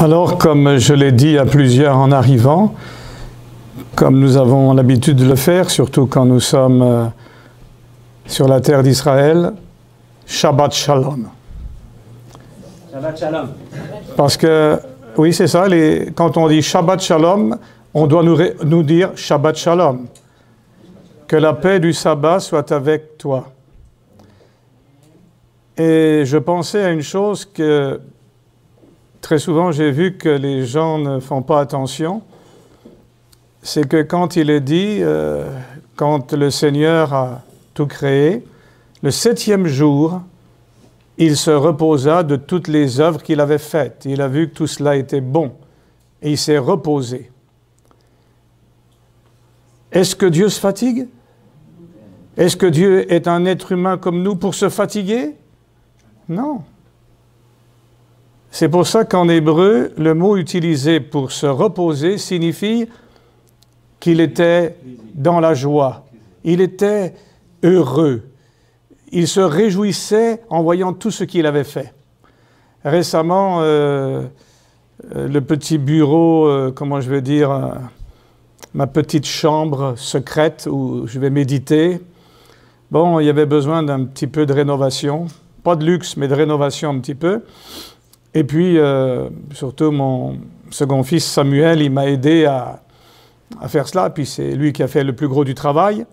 Alors, comme je l'ai dit à plusieurs en arrivant, comme nous avons l'habitude de le faire, surtout quand nous sommes sur la terre d'Israël, Shabbat Shalom. Shabbat Shalom. Parce que, oui, c'est ça, quand on dit Shabbat Shalom, on doit nous dire Shabbat Shalom. Que la paix du sabbat soit avec toi. Et je pensais à une chose que très souvent j'ai vu que les gens ne font pas attention, c'est que quand il est dit, quand le Seigneur a tout créé, le 7e jour, il se reposa de toutes les œuvres qu'il avait faites. Il a vu que tout cela était bon et il s'est reposé. Est-ce que Dieu se fatigue? Est-ce que Dieu est un être humain comme nous pour se fatiguer? Non. C'est pour ça qu'en hébreu, le mot utilisé pour se reposer signifie qu'il était dans la joie. Il était heureux. Il se réjouissait en voyant tout ce qu'il avait fait. Récemment, le petit bureau, comment je vais dire, ma petite chambre secrète où je vais méditer, bon, il y avait besoin d'un petit peu de rénovation. Pas de luxe, mais de rénovation un petit peu. Et puis, surtout, mon second fils Samuel, il m'a aidé à faire cela. Puis c'est lui qui a fait le plus gros du travail.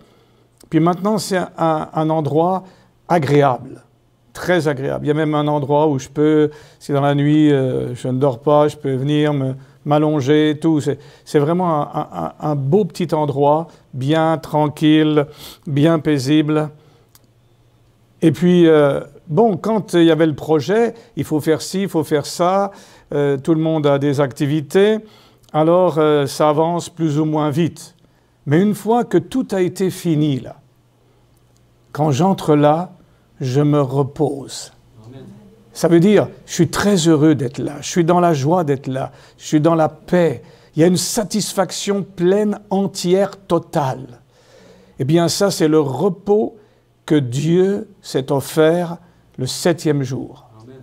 Puis maintenant, c'est un endroit agréable, très agréable. Il y a même un endroit où je peux, si dans la nuit, je ne dors pas, je peux venir m'allonger, tout. C'est vraiment un beau petit endroit, bien tranquille, bien paisible. Et puis, bon, quand il y avait le projet, il faut faire ci, il faut faire ça, tout le monde a des activités, alors ça avance plus ou moins vite. Mais une fois que tout a été fini, là, quand j'entre là, je me repose. Amen. Ça veut dire, je suis très heureux d'être là, je suis dans la joie d'être là, je suis dans la paix. Il y a une satisfaction pleine, entière, totale. Eh bien, ça, c'est le repos que Dieu s'est offert le 7e jour. Amen.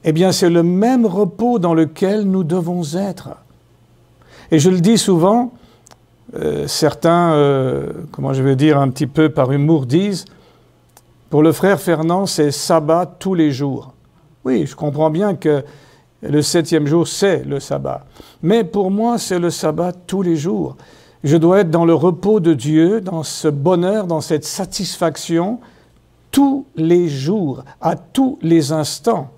Eh bien, c'est le même repos dans lequel nous devons être. Et je le dis souvent, certains, comment je vais dire un petit peu par humour, disent, pour le frère Fernand, c'est sabbat tous les jours. Oui, je comprends bien que le 7e jour, c'est le sabbat. Mais pour moi, c'est le sabbat tous les jours. Je dois être dans le repos de Dieu, dans ce bonheur, dans cette satisfaction, tous les jours, à tous les instants.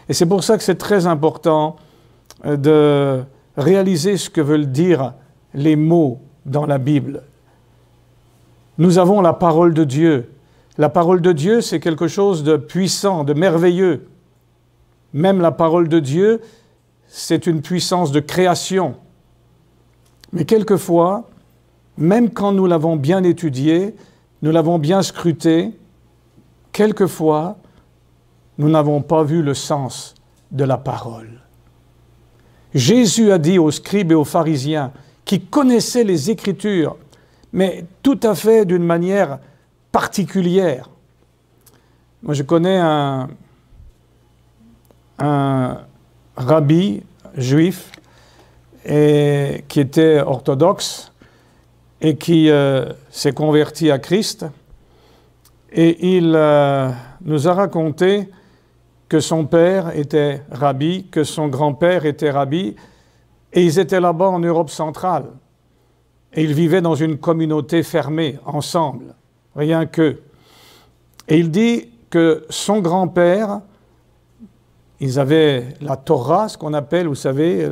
Et c'est pour ça que c'est très important de réaliser ce que veulent dire les mots dans la Bible. Nous avons la parole de Dieu. La parole de Dieu, c'est quelque chose de puissant, de merveilleux. Même la parole de Dieu, c'est une puissance de création. Mais quelquefois, même quand nous l'avons bien étudié, nous l'avons bien scruté, quelquefois, nous n'avons pas vu le sens de la parole. Jésus a dit aux scribes et aux pharisiens qui connaissaient les Écritures, mais tout à fait d'une manière particulière. Moi, je connais un rabbi juif et qui était orthodoxe et qui s'est converti à Christ. Et il nous a raconté que son père était rabbi, que son grand-père était rabbi, et ils étaient là-bas en Europe centrale. Et ils vivaient dans une communauté fermée, ensemble, rien qu'eux. Et il dit que son grand-père, ils avaient la Torah, ce qu'on appelle, vous savez,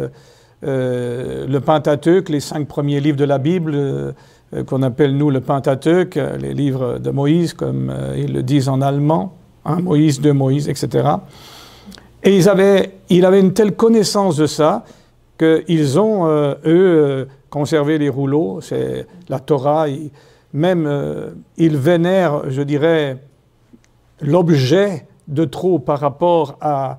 le Pentateuque, les 5 premiers livres de la Bible, qu'on appelle nous le Pentateuque, les livres de Moïse, comme ils le disent en allemand, hein, Moïse, de Moïse, etc. Et il avait une telle connaissance de ça qu'ils ont, eux, conservé les rouleaux, c'est la Torah, ils vénèrent, je dirais, l'objet de trop par rapport à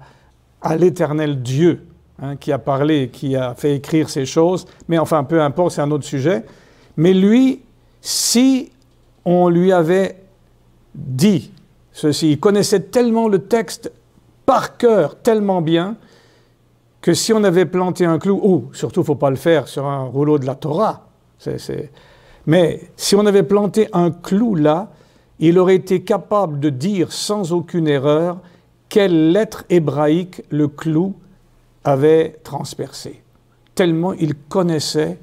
l'éternel Dieu, hein, qui a parlé, qui a fait écrire ces choses, mais enfin, peu importe, c'est un autre sujet. Mais lui, si on lui avait dit ceci, il connaissait tellement le texte par cœur, tellement bien, que si on avait planté un clou, ou surtout il ne faut pas le faire sur un rouleau de la Torah, mais si on avait planté un clou là, il aurait été capable de dire sans aucune erreur quelle lettre hébraïque le clou avait transpercé, tellement il connaissait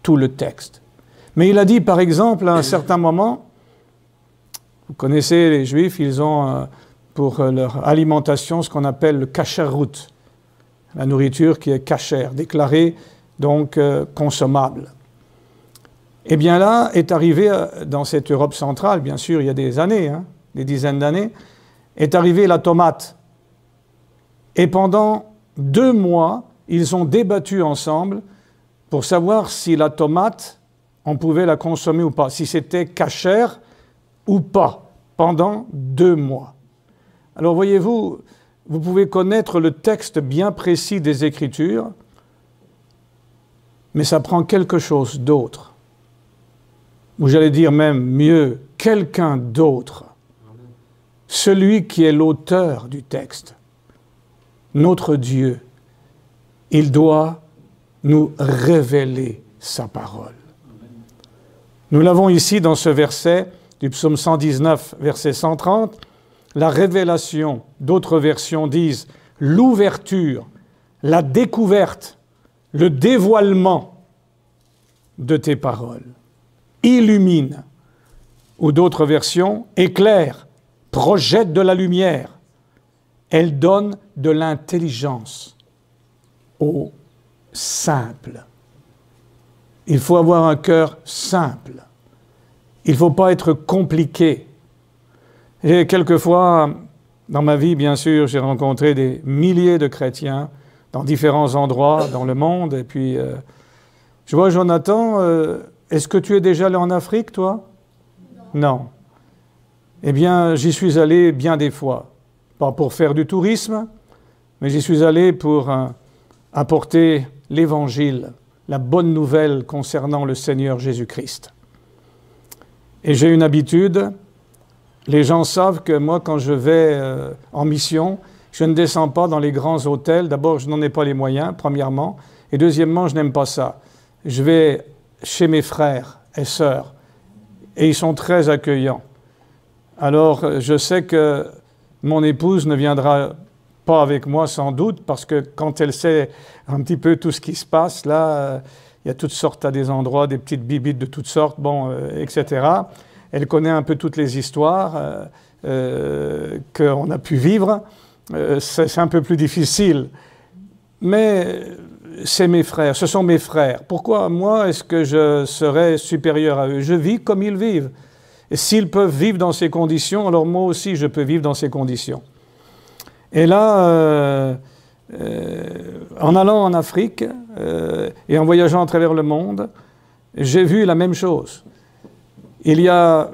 tout le texte. Mais il a dit par exemple à un certain moment, vous connaissez les Juifs, ils ont pour leur alimentation ce qu'on appelle le kasherut, la nourriture qui est cachère, déclarée donc consommable. Et bien là est arrivé dans cette Europe centrale, bien sûr il y a des années, des dizaines d'années, est arrivée la tomate. Et pendant 2 mois, ils ont débattu ensemble pour savoir si la tomate, on pouvait la consommer ou pas, si c'était cachère ou pas, pendant 2 mois. Alors voyez-vous, vous pouvez connaître le texte bien précis des Écritures, mais ça prend quelque chose d'autre. Ou j'allais dire même mieux, quelqu'un d'autre. Celui qui est l'auteur du texte, notre Dieu, il doit nous révéler sa parole. Nous l'avons ici dans ce verset du psaume 119, verset 130, la révélation, d'autres versions disent l'ouverture, la découverte, le dévoilement de tes paroles. Illumine, ou d'autres versions, éclaire, projette de la lumière. Elle donne de l'intelligence aux simples. Il faut avoir un cœur simple. Il ne faut pas être compliqué. Et quelquefois, dans ma vie, bien sûr, j'ai rencontré des milliers de chrétiens dans différents endroits dans le monde. Et puis, je vois Jonathan, est-ce que tu es déjà allé en Afrique, toi? Non. Eh bien, j'y suis allé bien des fois. Pas pour faire du tourisme, mais j'y suis allé pour apporter l'Évangile, la bonne nouvelle concernant le Seigneur Jésus-Christ. Et j'ai une habitude, les gens savent que moi, quand je vais en mission, je ne descends pas dans les grands hôtels. D'abord, je n'en ai pas les moyens, premièrement. Et deuxièmement, je n'aime pas ça. Je vais chez mes frères et sœurs, et ils sont très accueillants. Alors, je sais que mon épouse ne viendra pas avec moi sans doute, parce que quand elle sait un petit peu tout ce qui se passe, là, il y a toutes sortes à des endroits, des petites bibites de toutes sortes, etc. Elle connaît un peu toutes les histoires qu'on a pu vivre. C'est un peu plus difficile. Mais c'est mes frères, ce sont mes frères. Pourquoi moi est-ce que je serais supérieur à eux? Je vis comme ils vivent. Et s'ils peuvent vivre dans ces conditions, alors moi aussi je peux vivre dans ces conditions. Et là, en allant en Afrique et en voyageant à travers le monde, j'ai vu la même chose. Il y a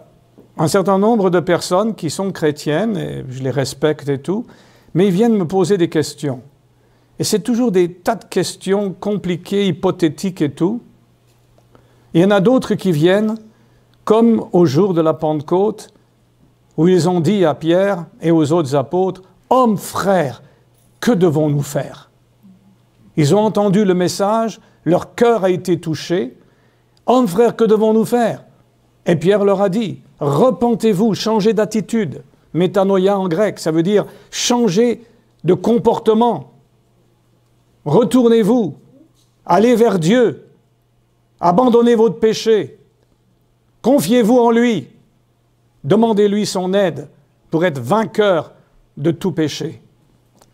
un certain nombre de personnes qui sont chrétiennes, et je les respecte et tout, mais ils viennent me poser des questions. Et c'est toujours des tas de questions compliquées, hypothétiques et tout. Il y en a d'autres qui viennent, comme au jour de la Pentecôte, où ils ont dit à Pierre et aux autres apôtres, « Hommes, frères, que devons-nous faire ?» Ils ont entendu le message, leur cœur a été touché. « Hommes, frères, que devons-nous faire ?» Et Pierre leur a dit, « Repentez-vous, changez d'attitude. » Métanoïa en grec, ça veut dire « changez de comportement. » Retournez-vous, allez vers Dieu, abandonnez votre péché, confiez-vous en lui, demandez-lui son aide pour être vainqueur de tout péché.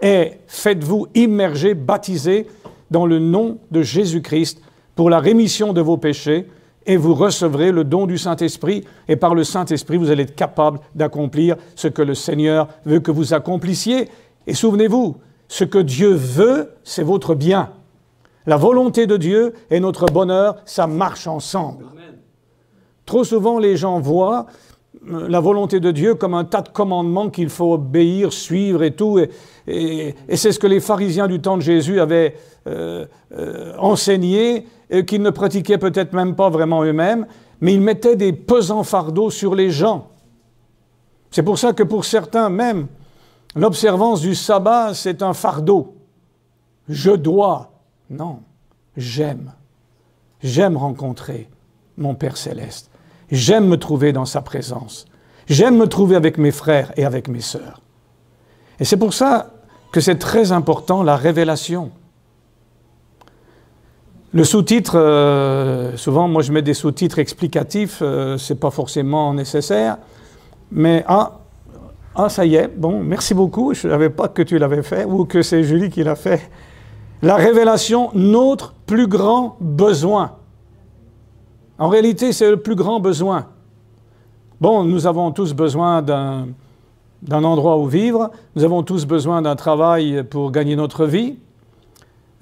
Et faites-vous immerger, baptiser dans le nom de Jésus-Christ pour la rémission de vos péchés et vous recevrez le don du Saint-Esprit et par le Saint-Esprit vous allez être capable d'accomplir ce que le Seigneur veut que vous accomplissiez. Et souvenez-vous, ce que Dieu veut, c'est votre bien. La volonté de Dieu et notre bonheur, ça marche ensemble. Amen. Trop souvent, les gens voient la volonté de Dieu comme un tas de commandements qu'il faut obéir, suivre et tout. Et c'est ce que les pharisiens du temps de Jésus avaient enseigné, et qu'ils ne pratiquaient peut-être même pas vraiment eux-mêmes, mais ils mettaient des pesants fardeaux sur les gens. C'est pour ça que pour certains même, l'observance du sabbat, c'est un fardeau. je dois. Non, j'aime. J'aime rencontrer mon Père Céleste. J'aime me trouver dans sa présence. J'aime me trouver avec mes frères et avec mes sœurs. Et c'est pour ça que c'est très important, la révélation. Le sous-titre, souvent moi je mets des sous-titres explicatifs, c'est pas forcément nécessaire, mais ça y est, bon, merci beaucoup, je ne savais pas que tu l'avais fait, ou que c'est Julie qui l'a fait. La révélation, notre plus grand besoin. En réalité, c'est le plus grand besoin. Bon, nous avons tous besoin d'un endroit où vivre, nous avons tous besoin d'un travail pour gagner notre vie,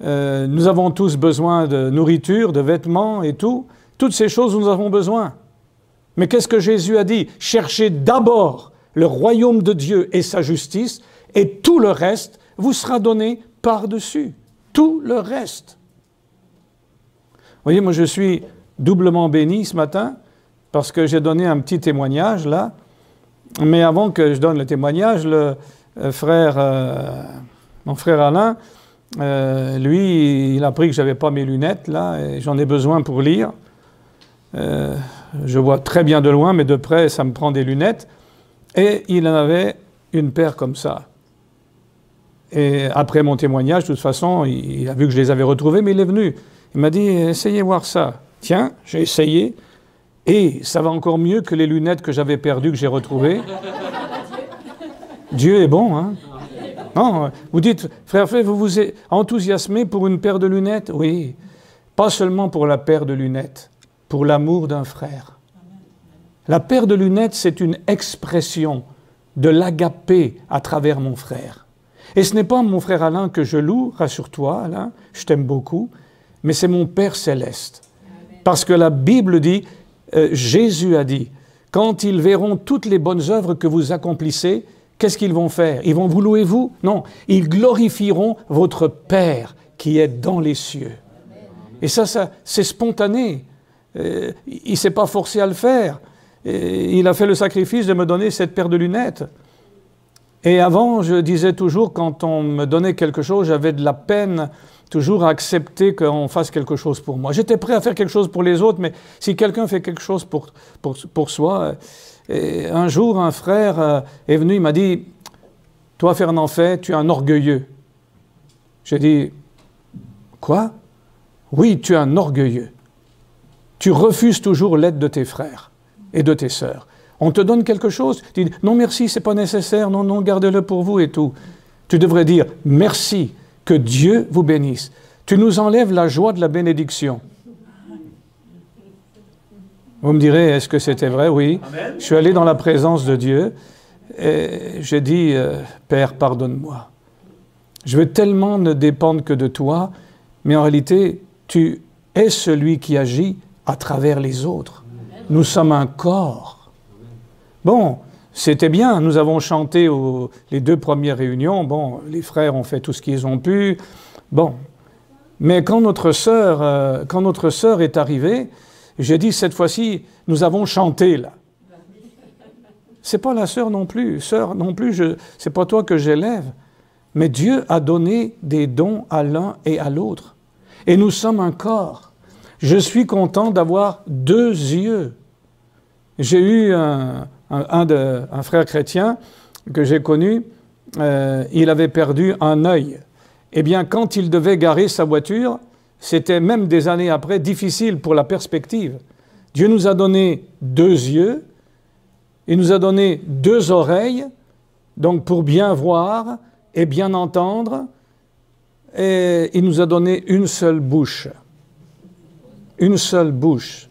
nous avons tous besoin de nourriture, de vêtements et tout. Toutes ces choses, nous avons besoin. Mais qu'est-ce que Jésus a dit? Cherchez d'abord le royaume de Dieu et sa justice, et tout le reste vous sera donné par-dessus. Tout le reste. Vous voyez, moi je suis doublement béni ce matin, parce que j'ai donné un petit témoignage là. Mais avant que je donne le témoignage, mon frère Alain, lui, il a appris que je n'avais pas mes lunettes là, et j'en ai besoin pour lire. Je vois très bien de loin, mais de près, ça me prend des lunettes. Et il en avait une paire comme ça. Et après mon témoignage, de toute façon, il a vu que je les avais retrouvés, mais il est venu. Il m'a dit, essayez voir ça. Tiens, j'ai essayé, et ça va encore mieux que les lunettes que j'avais perdues, que j'ai retrouvées. Dieu est bon, hein? Non, vous dites, frère, vous vous enthousiasmez pour une paire de lunettes? Oui, pas seulement pour la paire de lunettes, pour l'amour d'un frère. La paire de lunettes, c'est une expression de l'agapé à travers mon frère. Et ce n'est pas mon frère Alain que je loue, rassure-toi Alain, je t'aime beaucoup, mais c'est mon Père Céleste. Parce que la Bible dit, Jésus a dit, quand ils verront toutes les bonnes œuvres que vous accomplissez, qu'est-ce qu'ils vont faire? Ils vont vous louer vous? Non, ils glorifieront votre Père qui est dans les cieux. Et ça c'est spontané. Il ne s'est pas forcé à le faire. Il a fait le sacrifice de me donner cette paire de lunettes. Et avant, je disais toujours, quand on me donnait quelque chose, j'avais de la peine toujours à accepter qu'on fasse quelque chose pour moi. J'étais prêt à faire quelque chose pour les autres, mais si quelqu'un fait quelque chose pour soi... Et un jour, un frère est venu, il m'a dit, « Toi, Fernand Fay, tu es un orgueilleux. » J'ai dit, « Quoi? » « Oui, tu es un orgueilleux. Tu refuses toujours l'aide de tes frères et de tes sœurs. On te donne quelque chose, tu dis, « Non, merci, c'est pas nécessaire, non, non, gardez-le pour vous et tout. » Tu devrais dire, « Merci, que Dieu vous bénisse. » Tu nous enlèves la joie de la bénédiction. Vous me direz, est-ce que c'était vrai? Oui. Amen. Je suis allé dans la présence de Dieu et j'ai dit, Père, pardonne-moi. Je veux tellement ne dépendre que de toi, mais en réalité, tu es celui qui agit à travers les autres. Amen. Nous sommes un corps. Bon, c'était bien, nous avons chanté les 2 premières réunions, bon, les frères ont fait tout ce qu'ils ont pu, bon. Mais quand notre sœur est arrivée, j'ai dit, cette fois-ci, nous avons chanté, là. C'est pas la sœur non plus, c'est pas toi que j'élève. Mais Dieu a donné des dons à l'un et à l'autre. Et nous sommes un corps. Je suis content d'avoir 2 yeux. J'ai eu un frère chrétien que j'ai connu, il avait perdu un œil. Eh bien, quand il devait garer sa voiture, c'était même des années après difficile pour la perspective. Dieu nous a donné 2 yeux, il nous a donné 2 oreilles, donc pour bien voir et bien entendre, et il nous a donné une seule bouche. Une seule bouche.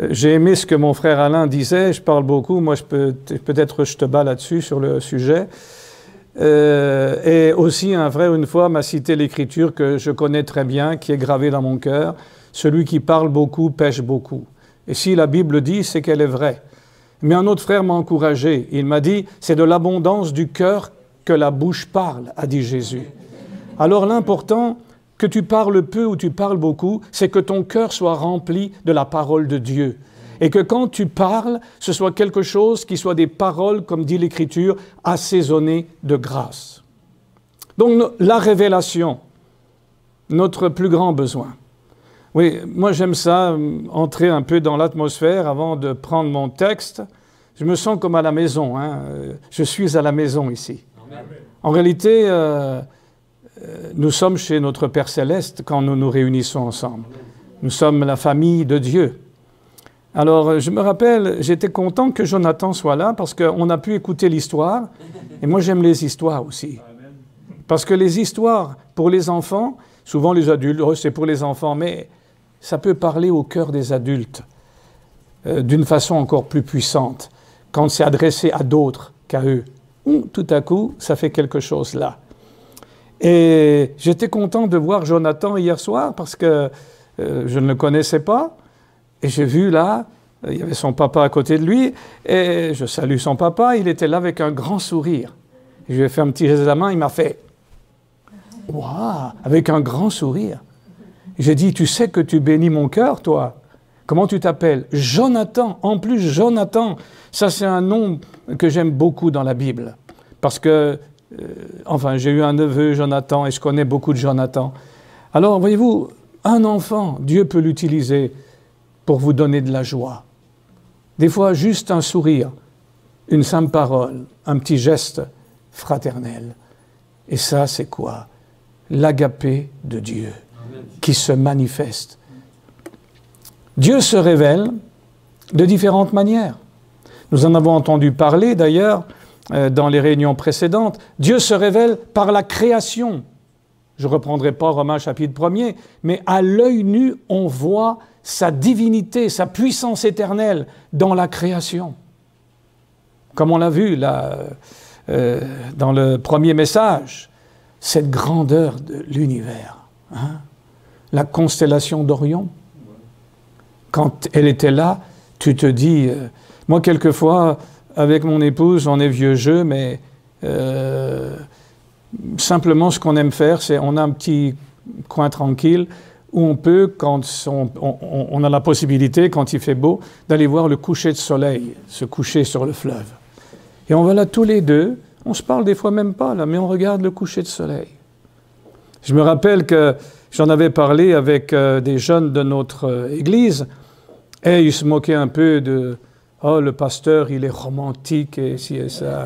J'ai aimé ce que mon frère Alain disait, je parle beaucoup, moi peut-être je te bats là-dessus sur le sujet. Et aussi un frère une fois m'a cité l'écriture que je connais très bien, qui est gravée dans mon cœur, celui qui parle beaucoup pêche beaucoup. Et si la Bible dit, c'est qu'elle est vraie. Mais un autre frère m'a encouragé, il m'a dit, c'est de l'abondance du cœur que la bouche parle, a dit Jésus. Alors l'important, que tu parles peu ou tu parles beaucoup, c'est que ton cœur soit rempli de la parole de Dieu. Et que quand tu parles, ce soit quelque chose qui soit des paroles, comme dit l'Écriture, assaisonnées de grâce. Donc la révélation, notre plus grand besoin. Oui, moi j'aime ça, entrer un peu dans l'atmosphère avant de prendre mon texte. Je me sens comme à la maison, hein. Je suis à la maison ici. Amen. En réalité, nous sommes chez notre Père Céleste quand nous nous réunissons ensemble. Nous sommes la famille de Dieu. Alors, je me rappelle, j'étais content que Jonathan soit là parce qu'on a pu écouter l'histoire. Et moi, j'aime les histoires aussi. Parce que les histoires, pour les enfants, souvent les adultes, c'est pour les enfants, mais ça peut parler au cœur des adultes d'une façon encore plus puissante quand c'est adressé à d'autres qu'à eux. Tout à coup, ça fait quelque chose là. Et j'étais content de voir Jonathan hier soir parce que je ne le connaissais pas. Et j'ai vu là, il y avait son papa à côté de lui, et je salue son papa, il était là avec un grand sourire. Je lui ai fait un petit geste de la main, il m'a fait « Waouh !» avec un grand sourire. J'ai dit « Tu sais que tu bénis mon cœur, toi ? Comment tu t'appelles ? » Jonathan. En plus, Jonathan, ça c'est un nom que j'aime beaucoup dans la Bible. Parce que, enfin, j'ai eu un neveu, Jonathan, et je connais beaucoup de Jonathan. Alors, voyez-vous, un enfant, Dieu peut l'utiliser pour vous donner de la joie. Des fois, juste un sourire, une simple parole, un petit geste fraternel. Et ça, c'est quoi ? L'agapé de Dieu qui se manifeste. Dieu se révèle de différentes manières. Nous en avons entendu parler, d'ailleurs, dans les réunions précédentes. Dieu se révèle par la création. Je ne reprendrai pas Romains chapitre 1er, mais à l'œil nu, on voit sa divinité, sa puissance éternelle dans la création. Comme on l'a vu là, dans le premier message, cette grandeur de l'univers. Hein? La constellation d'Orion. Quand elle était là, tu te dis... moi, quelquefois, avec mon épouse, on est vieux jeu, mais simplement, ce qu'on aime faire, c'est on a un petit coin tranquille où on peut, quand on a la possibilité, quand il fait beau, d'aller voir le coucher de soleil, se coucher sur le fleuve. Et on va là tous les deux, on se parle des fois même pas, là, mais on regarde le coucher de soleil. Je me rappelle que j'en avais parlé avec des jeunes de notre église, et ils se moquaient un peu de « Oh, le pasteur, il est romantique et ci et ça. »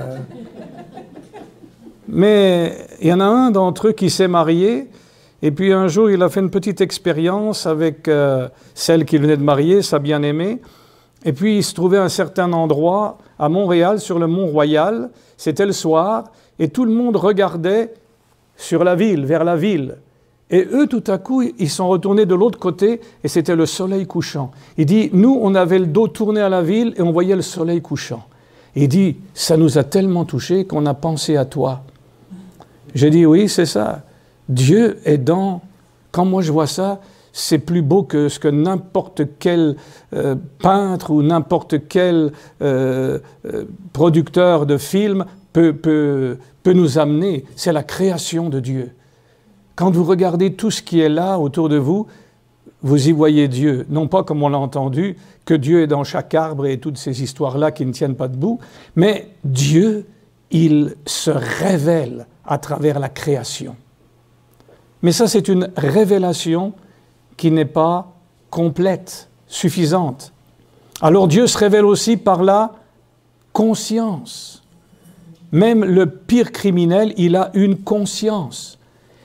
Mais il y en a un d'entre eux qui s'est marié, et puis un jour, il a fait une petite expérience avec celle qu'il venait de marier, sa bien-aimée. Et puis, il se trouvait à un certain endroit, à Montréal, sur le Mont-Royal. C'était le soir, et tout le monde regardait sur la ville, vers la ville. Et eux, tout à coup, ils sont retournés de l'autre côté, et c'était le soleil couchant. Il dit, nous, on avait le dos tourné à la ville, et on voyait le soleil couchant. Il dit, ça nous a tellement touchés qu'on a pensé à toi. J'ai dit, oui, c'est ça. Dieu est dans... Quand moi je vois ça, c'est plus beau que ce que n'importe quel peintre ou n'importe quel producteur de films peut nous amener. C'est la création de Dieu. Quand vous regardez tout ce qui est là autour de vous, vous y voyez Dieu. Non pas comme on l'a entendu, que Dieu est dans chaque arbre et toutes ces histoires-là qui ne tiennent pas debout, mais Dieu, il se révèle à travers la création. Mais ça, c'est une révélation qui n'est pas complète, suffisante. Alors Dieu se révèle aussi par la conscience. Même le pire criminel, il a une conscience.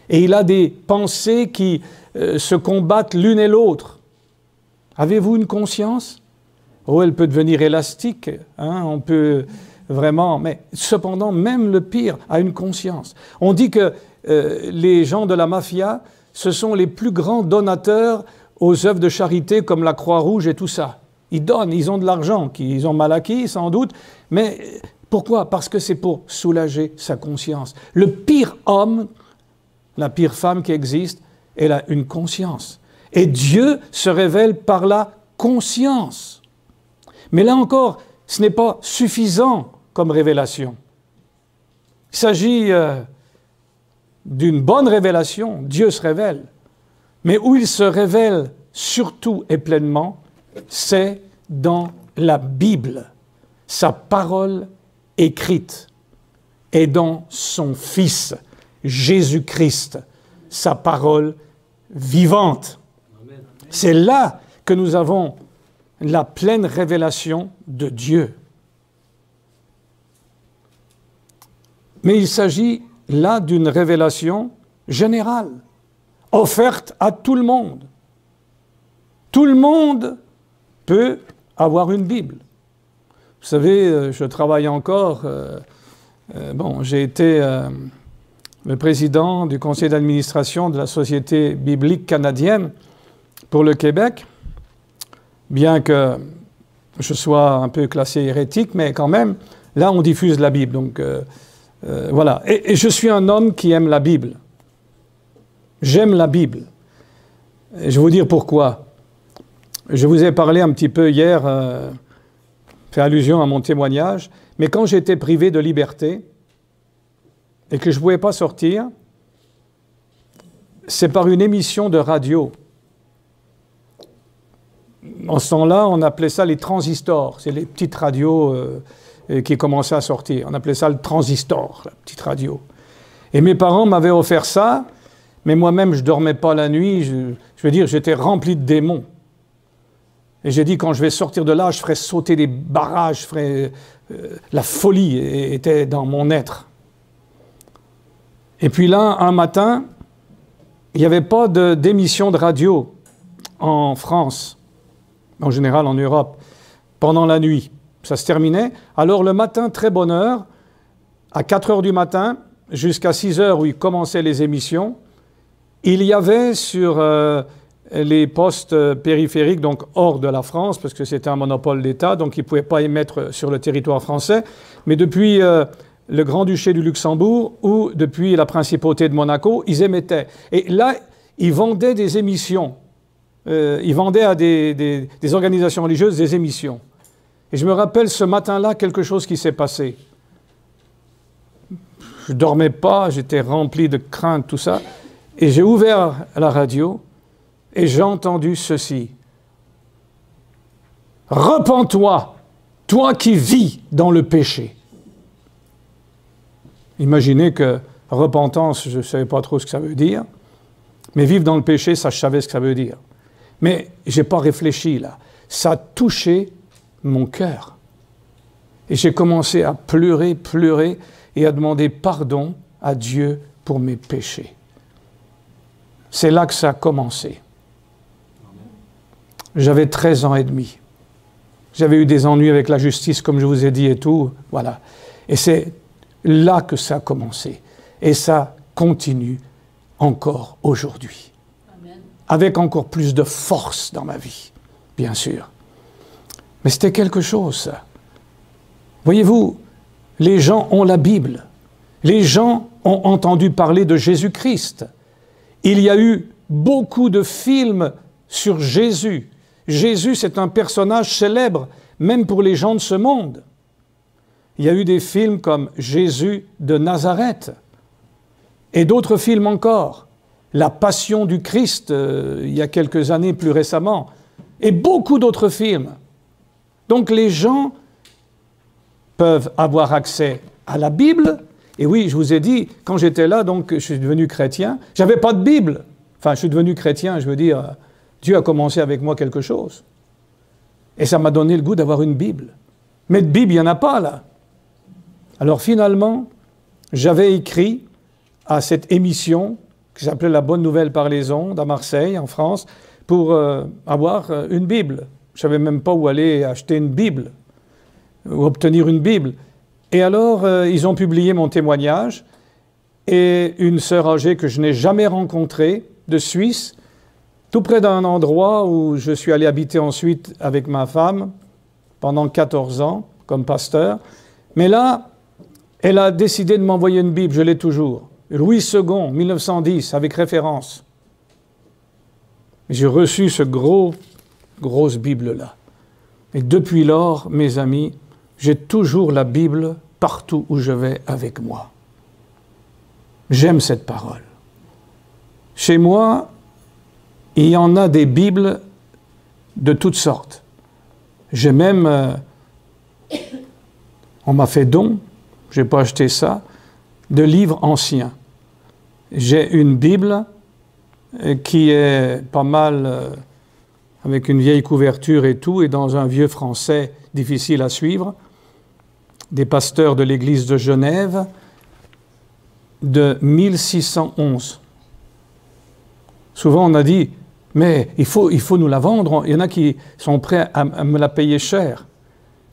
Et il a des pensées qui se combattent l'une et l'autre. Avez-vous une conscience? Oh, elle peut devenir élastique, hein, on peut vraiment... Mais cependant, même le pire a une conscience. On dit que les gens de la mafia, ce sont les plus grands donateurs aux œuvres de charité comme la Croix-Rouge et tout ça. Ils donnent, ils ont de l'argent qu'ils ont mal acquis sans doute, mais pourquoi? Parce que c'est pour soulager sa conscience. Le pire homme, la pire femme qui existe, elle a une conscience. Et Dieu se révèle par la conscience. Mais là encore, ce n'est pas suffisant comme révélation. Il s'agit d'une bonne révélation, Dieu se révèle. Mais où il se révèle surtout et pleinement, c'est dans la Bible, sa parole écrite, et dans son Fils, Jésus-Christ, sa parole vivante. C'est là que nous avons la pleine révélation de Dieu. Mais il s'agit là d'une révélation générale, offerte à tout le monde. Tout le monde peut avoir une Bible. Vous savez, je travaille encore. J'ai été le président du conseil d'administration de la Société biblique canadienne pour le Québec, bien que je sois un peu classé hérétique, mais quand même, là, on diffuse la Bible. Donc, voilà. Et je suis un homme qui aime la Bible. J'aime la Bible. Et je vais vous dire pourquoi. Je vous ai parlé un petit peu hier, fait allusion à mon témoignage, mais quand j'étais privé de liberté et que je ne pouvais pas sortir, c'est par une émission de radio. En ce temps-là, on appelait ça les transistors. C'est les petites radios qui commençaient à sortir. On appelait ça le transistor, la petite radio. Et mes parents m'avaient offert ça, mais moi-même, je ne dormais pas la nuit. Je veux dire, j'étais rempli de démons. Et j'ai dit, quand je vais sortir de là, je ferai sauter des barrages, je ferai... la folie était dans mon être. Et puis là, un matin, il n'y avait pas d'émission de radio en France, en général en Europe, pendant la nuit. Ça se terminait. Alors le matin, très bonne heure, à 4 heures du matin, jusqu'à 6 heures où ils commençaient les émissions, il y avait sur les postes périphériques, donc hors de la France, parce que c'était un monopole d'État, donc ils ne pouvaient pas émettre sur le territoire français, mais depuis le Grand-Duché du Luxembourg ou depuis la Principauté de Monaco, ils émettaient. Et là, ils vendaient des émissions. Ils vendaient à des organisations religieuses des émissions. Et je me rappelle ce matin-là quelque chose qui s'est passé. Je ne dormais pas, j'étais rempli de crainte, tout ça. Et j'ai ouvert la radio et j'ai entendu ceci. « Repens-toi, toi qui vis dans le péché. » Imaginez que repentance, je ne savais pas trop ce que ça veut dire, mais vivre dans le péché, ça, je savais ce que ça veut dire. Mais je n'ai pas réfléchi là. Ça a touché mon cœur. Et j'ai commencé à pleurer, pleurer et à demander pardon à Dieu pour mes péchés. C'est là que ça a commencé. J'avais 13 ans et demi. J'avais eu des ennuis avec la justice, comme je vous ai dit et tout. Voilà. Et c'est là que ça a commencé. Et ça continue encore aujourd'hui. Avec encore plus de force dans ma vie, bien sûr. Mais c'était quelque chose, ça. Voyez-vous, les gens ont la Bible. Les gens ont entendu parler de Jésus-Christ. Il y a eu beaucoup de films sur Jésus. Jésus, c'est un personnage célèbre, même pour les gens de ce monde. Il y a eu des films comme Jésus de Nazareth et d'autres films encore. La Passion du Christ, il y a quelques années plus récemment, et beaucoup d'autres films. Donc les gens peuvent avoir accès à la Bible. Et oui, je vous ai dit, quand j'étais là, donc je suis devenu chrétien, j'avais pas de Bible. Enfin, je suis devenu chrétien, je veux dire, Dieu a commencé avec moi quelque chose. Et ça m'a donné le goût d'avoir une Bible. Mais de Bible, il n'y en a pas là. Alors finalement, j'avais écrit à cette émission qui s'appelait La Bonne Nouvelle par les ondes, à Marseille, en France, pour avoir une Bible. Je ne savais même pas où aller acheter une Bible, ou obtenir une Bible. Et alors, ils ont publié mon témoignage, et une sœur âgée que je n'ai jamais rencontrée, de Suisse, tout près d'un endroit où je suis allé habiter ensuite avec ma femme, pendant 14 ans, comme pasteur. Mais là, elle a décidé de m'envoyer une Bible, je l'ai toujours. Louis II, 1910, avec référence. J'ai reçu ce grosse Bible-là. Et depuis lors, mes amis, j'ai toujours la Bible partout où je vais avec moi. J'aime cette parole. Chez moi, il y en a des Bibles de toutes sortes. J'ai même... on m'a fait don, je n'ai pas acheté ça, de livres anciens. J'ai une Bible qui est pas mal avec une vieille couverture et tout, et dans un vieux français difficile à suivre, des pasteurs de l'église de Genève de 1611. Souvent on a dit, mais il faut nous la vendre, il y en a qui sont prêts à me la payer cher.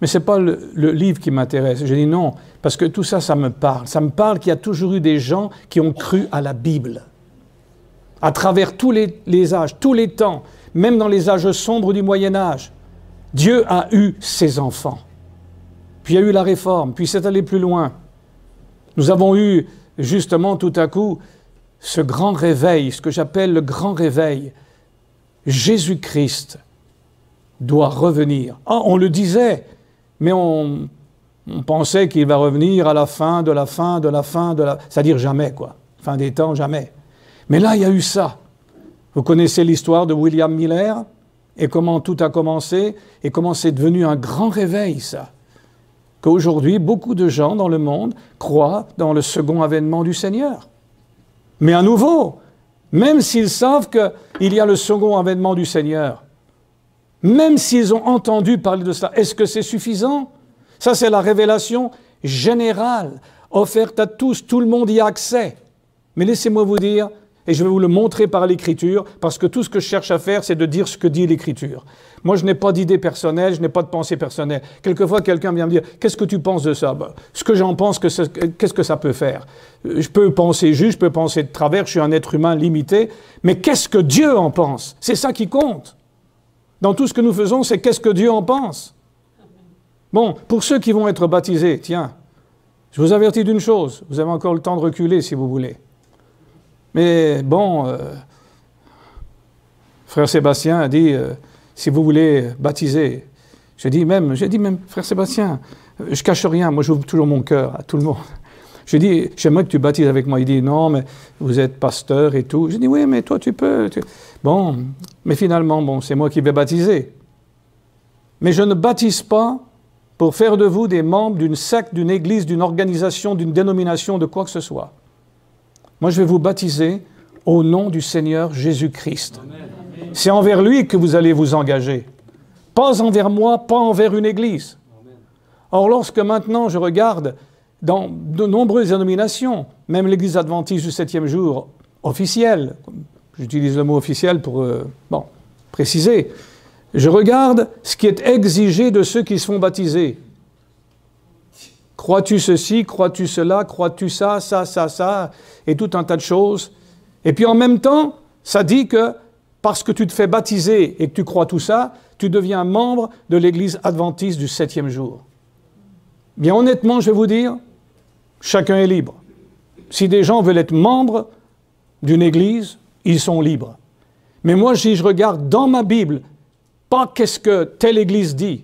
Mais ce n'est pas le livre qui m'intéresse. J'ai dit non, parce que tout ça, ça me parle. Ça me parle qu'il y a toujours eu des gens qui ont cru à la Bible. À travers tous les âges, tous les temps, même dans les âges sombres du Moyen-Âge, Dieu a eu ses enfants. Puis il y a eu la Réforme, puis c'est allé plus loin. Nous avons eu justement tout à coup ce grand réveil, ce que j'appelle le grand réveil. Jésus-Christ doit revenir. Ah, on le disait, mais on pensait qu'il va revenir à la fin de la fin de la fin de la... C'est-à-dire jamais, quoi. Fin des temps, jamais. Mais là, il y a eu ça. Vous connaissez l'histoire de William Miller et comment tout a commencé et comment c'est devenu un grand réveil, ça. Qu'aujourd'hui, beaucoup de gens dans le monde croient dans le second avènement du Seigneur. Mais à nouveau, même s'ils savent qu'il y a le second avènement du Seigneur, même s'ils ont entendu parler de cela, est-ce que c'est suffisant? Ça, c'est la révélation générale, offerte à tous, tout le monde y a accès. Mais laissez-moi vous dire, et je vais vous le montrer par l'Écriture, parce que tout ce que je cherche à faire, c'est de dire ce que dit l'Écriture. Moi, je n'ai pas d'idée personnelle, je n'ai pas de pensée personnelle. Quelquefois, quelqu'un vient me dire, qu'est-ce que tu penses de ça? Ben, ce que j'en pense, qu'est-ce que ça peut faire? Je peux penser juste, je peux penser de travers, je suis un être humain limité, mais qu'est-ce que Dieu en pense? C'est ça qui compte. Dans tout ce que nous faisons, c'est qu'est-ce que Dieu en pense? Bon, pour ceux qui vont être baptisés, tiens, je vous avertis d'une chose, vous avez encore le temps de reculer si vous voulez. Mais bon, frère Sébastien a dit, si vous voulez baptiser, j'ai dit même, frère Sébastien, je cache rien, moi j'ouvre toujours mon cœur à tout le monde. J'ai dit, j'aimerais que tu baptises avec moi. Il dit, non, mais vous êtes pasteur et tout. J'ai dit, oui, mais toi tu peux. Bon, mais finalement, bon, c'est moi qui vais baptiser. Mais je ne baptise pas pour faire de vous des membres d'une secte, d'une église, d'une organisation, d'une dénomination, de quoi que ce soit. Moi, je vais vous baptiser au nom du Seigneur Jésus-Christ. C'est envers lui que vous allez vous engager. Pas envers moi, pas envers une église. Or, lorsque maintenant je regarde dans de nombreuses dénominations, même l'église adventiste du 7e jour officielle, j'utilise le mot officiel pour préciser, je regarde ce qui est exigé de ceux qui se font baptiser. Crois-tu ceci, crois-tu cela, crois-tu ça, et tout un tas de choses. Et puis en même temps, ça dit que parce que tu te fais baptiser et que tu crois tout ça, tu deviens membre de l'église adventiste du 7e jour. Bien honnêtement, je vais vous dire, chacun est libre. Si des gens veulent être membres d'une église, ils sont libres. Mais moi, si je regarde dans ma Bible, pas qu'est-ce que telle église dit,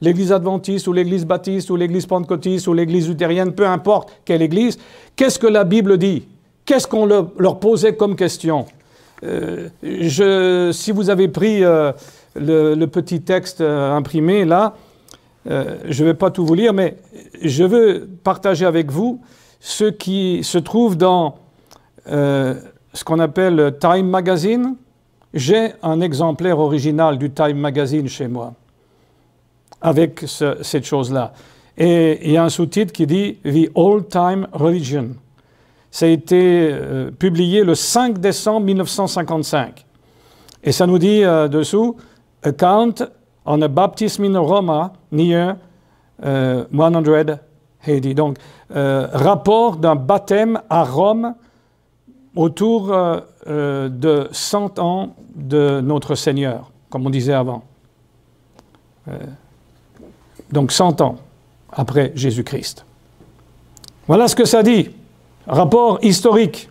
l'église adventiste ou l'église baptiste ou l'église pentecôtiste ou l'église luthérienne, peu importe quelle église, qu'est-ce que la Bible dit? Qu'est-ce qu'on leur posait comme question? Si vous avez pris le petit texte imprimé là, je ne vais pas tout vous lire, mais je veux partager avec vous ce qui se trouve dans ce qu'on appelle Time Magazine. J'ai un exemplaire original du Time Magazine chez moi, avec cette chose-là. Et il y a un sous-titre qui dit « The Old-Time Religion ». Ça a été publié le 5 décembre 1955. Et ça nous dit dessous « Account on a baptism in Roma near 100 AD ». Donc, rapport d'un baptême à Rome autour de 100 ans de notre Seigneur, comme on disait avant. Donc 100 ans après Jésus-Christ. Voilà ce que ça dit. Rapport historique.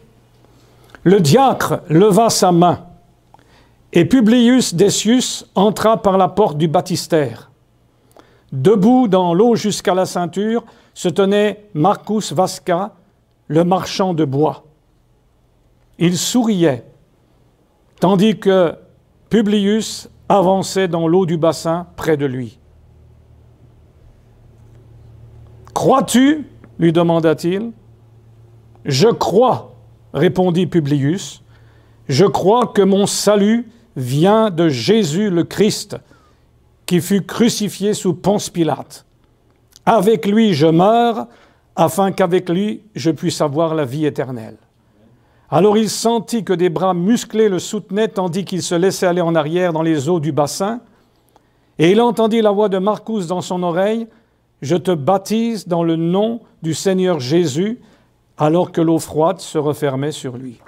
Le diacre leva sa main et Publius Decius entra par la porte du baptistère. Debout dans l'eau jusqu'à la ceinture se tenait Marcus Vasca, le marchand de bois. Il souriait, tandis que Publius avançait dans l'eau du bassin près de lui. « Crois-tu » lui demanda-t-il. « Je crois, » répondit Publius. « Je crois que mon salut vient de Jésus le Christ, qui fut crucifié sous Ponce Pilate. Avec lui je meurs, afin qu'avec lui je puisse avoir la vie éternelle. » Alors il sentit que des bras musclés le soutenaient, tandis qu'il se laissait aller en arrière dans les eaux du bassin, et il entendit la voix de Marcus dans son oreille, « Je te baptise dans le nom du Seigneur Jésus », alors que l'eau froide se refermait sur lui.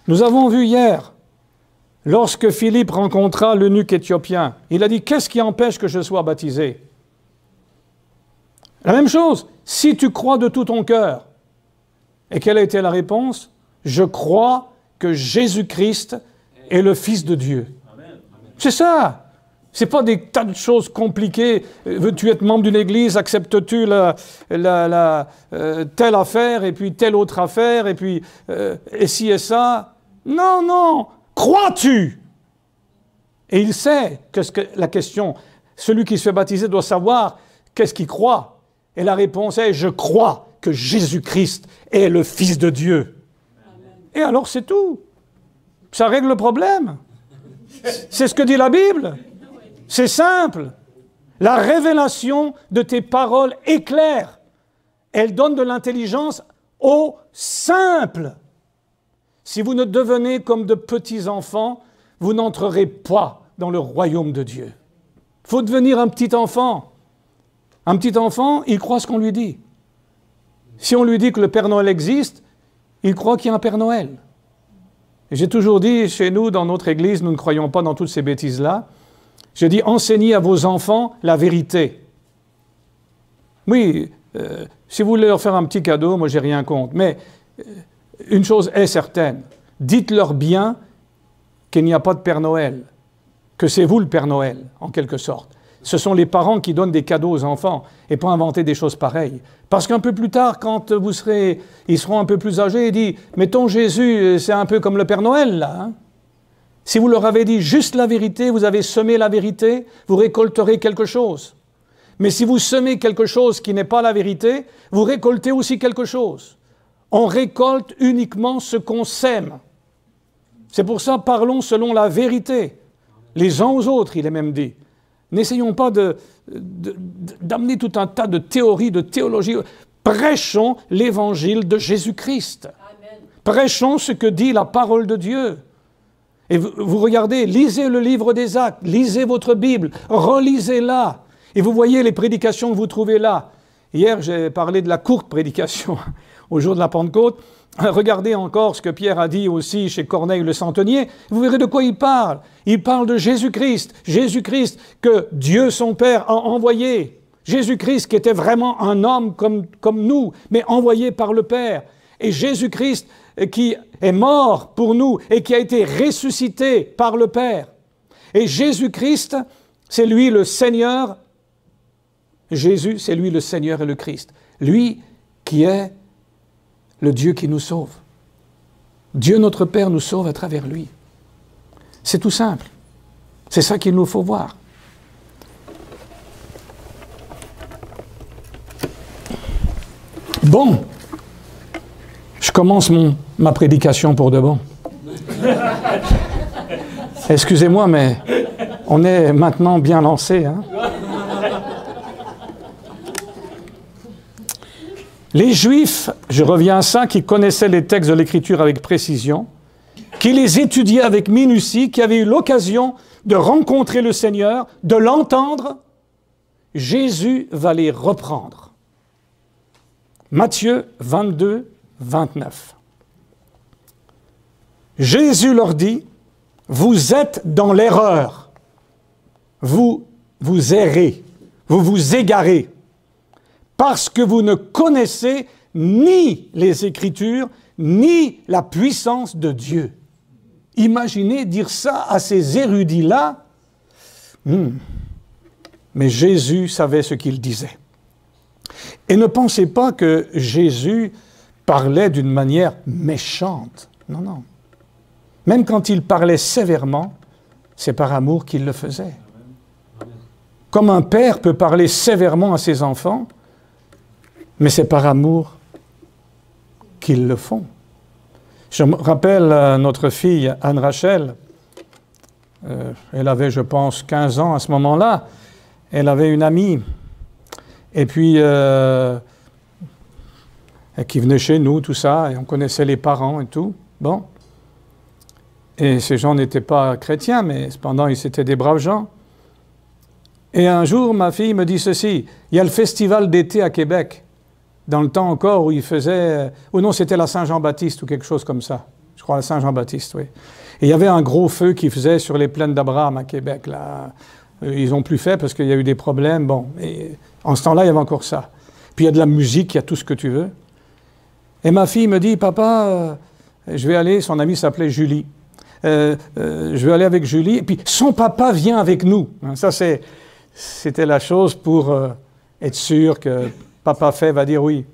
Nous avons vu hier, lorsque Philippe rencontra l'eunuque éthiopien, il a dit « Qu'est-ce qui empêche que je sois baptisé ?» La même chose, si tu crois de tout ton cœur. Et quelle a été la réponse? Je crois que Jésus-Christ est le Fils de Dieu. C'est ça. Ce n'est pas des tas de choses compliquées. Veux-tu être membre d'une église? Acceptes-tu telle affaire et puis telle autre affaire et puis et ci et ça? Non, non. Crois-tu? Et il sait que la question, celui qui se fait baptiser doit savoir qu'est-ce qu'il croit. Et la réponse est, je crois que Jésus-Christ est le Fils de Dieu. Amen. Et alors c'est tout. Ça règle le problème. C'est ce que dit la Bible. C'est simple. La révélation de tes paroles est claire. Elle donne de l'intelligence aux simples. Si vous ne devenez comme de petits enfants, vous n'entrerez pas dans le royaume de Dieu. Il faut devenir un petit enfant. Un petit enfant, il croit ce qu'on lui dit. Si on lui dit que le Père Noël existe, il croit qu'il y a un Père Noël. Et j'ai toujours dit, chez nous, dans notre église, nous ne croyons pas dans toutes ces bêtises-là. Je dis, enseignez à vos enfants la vérité. Oui, si vous voulez leur faire un petit cadeau, moi j'ai rien contre. Mais une chose est certaine, dites-leur bien qu'il n'y a pas de Père Noël, que c'est vous le Père Noël, en quelque sorte. Ce sont les parents qui donnent des cadeaux aux enfants et pas inventer des choses pareilles. Parce qu'un peu plus tard, quand ils seront un peu plus âgés, ils disent « Mais ton Jésus, c'est un peu comme le Père Noël, là. Hein? » Si vous leur avez dit juste la vérité, vous avez semé la vérité, vous récolterez quelque chose. Mais si vous semez quelque chose qui n'est pas la vérité, vous récoltez aussi quelque chose. On récolte uniquement ce qu'on sème. C'est pour ça, parlons selon la vérité. Les uns aux autres, il est même dit. N'essayons pas d'amener tout un tas de théories, de théologie. Prêchons l'évangile de Jésus-Christ. Prêchons ce que dit la parole de Dieu. Et vous regardez, lisez le livre des Actes, lisez votre Bible, relisez-la. Et vous voyez les prédications que vous trouvez là. Hier, j'ai parlé de la courte prédication au jour de la Pentecôte. Regardez encore ce que Pierre a dit aussi chez Corneille le centenier. Vous verrez de quoi il parle. Il parle de Jésus-Christ. Jésus-Christ que Dieu son Père a envoyé. Jésus-Christ qui était vraiment un homme comme nous, mais envoyé par le Père. Et Jésus-Christ qui est mort pour nous et qui a été ressuscité par le Père. Et Jésus-Christ, c'est lui le Seigneur. Jésus, c'est lui le Seigneur et le Christ. Lui qui est le Dieu qui nous sauve. Dieu notre Père nous sauve à travers lui. C'est tout simple. C'est ça qu'il nous faut voir. Bon, je commence ma prédication pour de bon. Excusez-moi, mais on est maintenant bien lancé, hein? Les Juifs, je reviens à ça, qui connaissaient les textes de l'Écriture avec précision, qui les étudiaient avec minutie, qui avaient eu l'occasion de rencontrer le Seigneur, de l'entendre, Jésus va les reprendre. Matthieu 22, 29. Jésus leur dit, « Vous êtes dans l'erreur, vous errez, vous vous égarez. » Parce que vous ne connaissez ni les Écritures, ni la puissance de Dieu. Imaginez dire ça à ces érudits-là. Mais Jésus savait ce qu'il disait. Et ne pensez pas que Jésus parlait d'une manière méchante. Non, non. Même quand il parlait sévèrement, c'est par amour qu'il le faisait. Comme un père peut parler sévèrement à ses enfants, mais c'est par amour qu'ils le font. Je me rappelle notre fille Anne-Rachel, elle avait, je pense, 15 ans à ce moment-là. Elle avait une amie, et puis qui venait chez nous, tout ça, et on connaissait les parents et tout. Bon. Et ces gens n'étaient pas chrétiens, mais cependant, ils étaient des braves gens. Et un jour, ma fille me dit ceci, il y a le festival d'été à Québec, dans le temps encore où il faisait... ou non, c'était la Saint-Jean-Baptiste ou quelque chose comme ça. Je crois la Saint-Jean-Baptiste, oui. Et il y avait un gros feu qui faisait sur les plaines d'Abraham à Québec, là. Ils n'ont plus fait parce qu'il y a eu des problèmes. Bon, et en ce temps-là, il y avait encore ça. Puis il y a de la musique, il y a tout ce que tu veux. Et ma fille me dit, papa, je vais aller, son amie s'appelait Julie. Je vais aller avec Julie, et puis son papa vient avec nous. Ça, c'était la chose pour être sûr que papa fait va dire oui.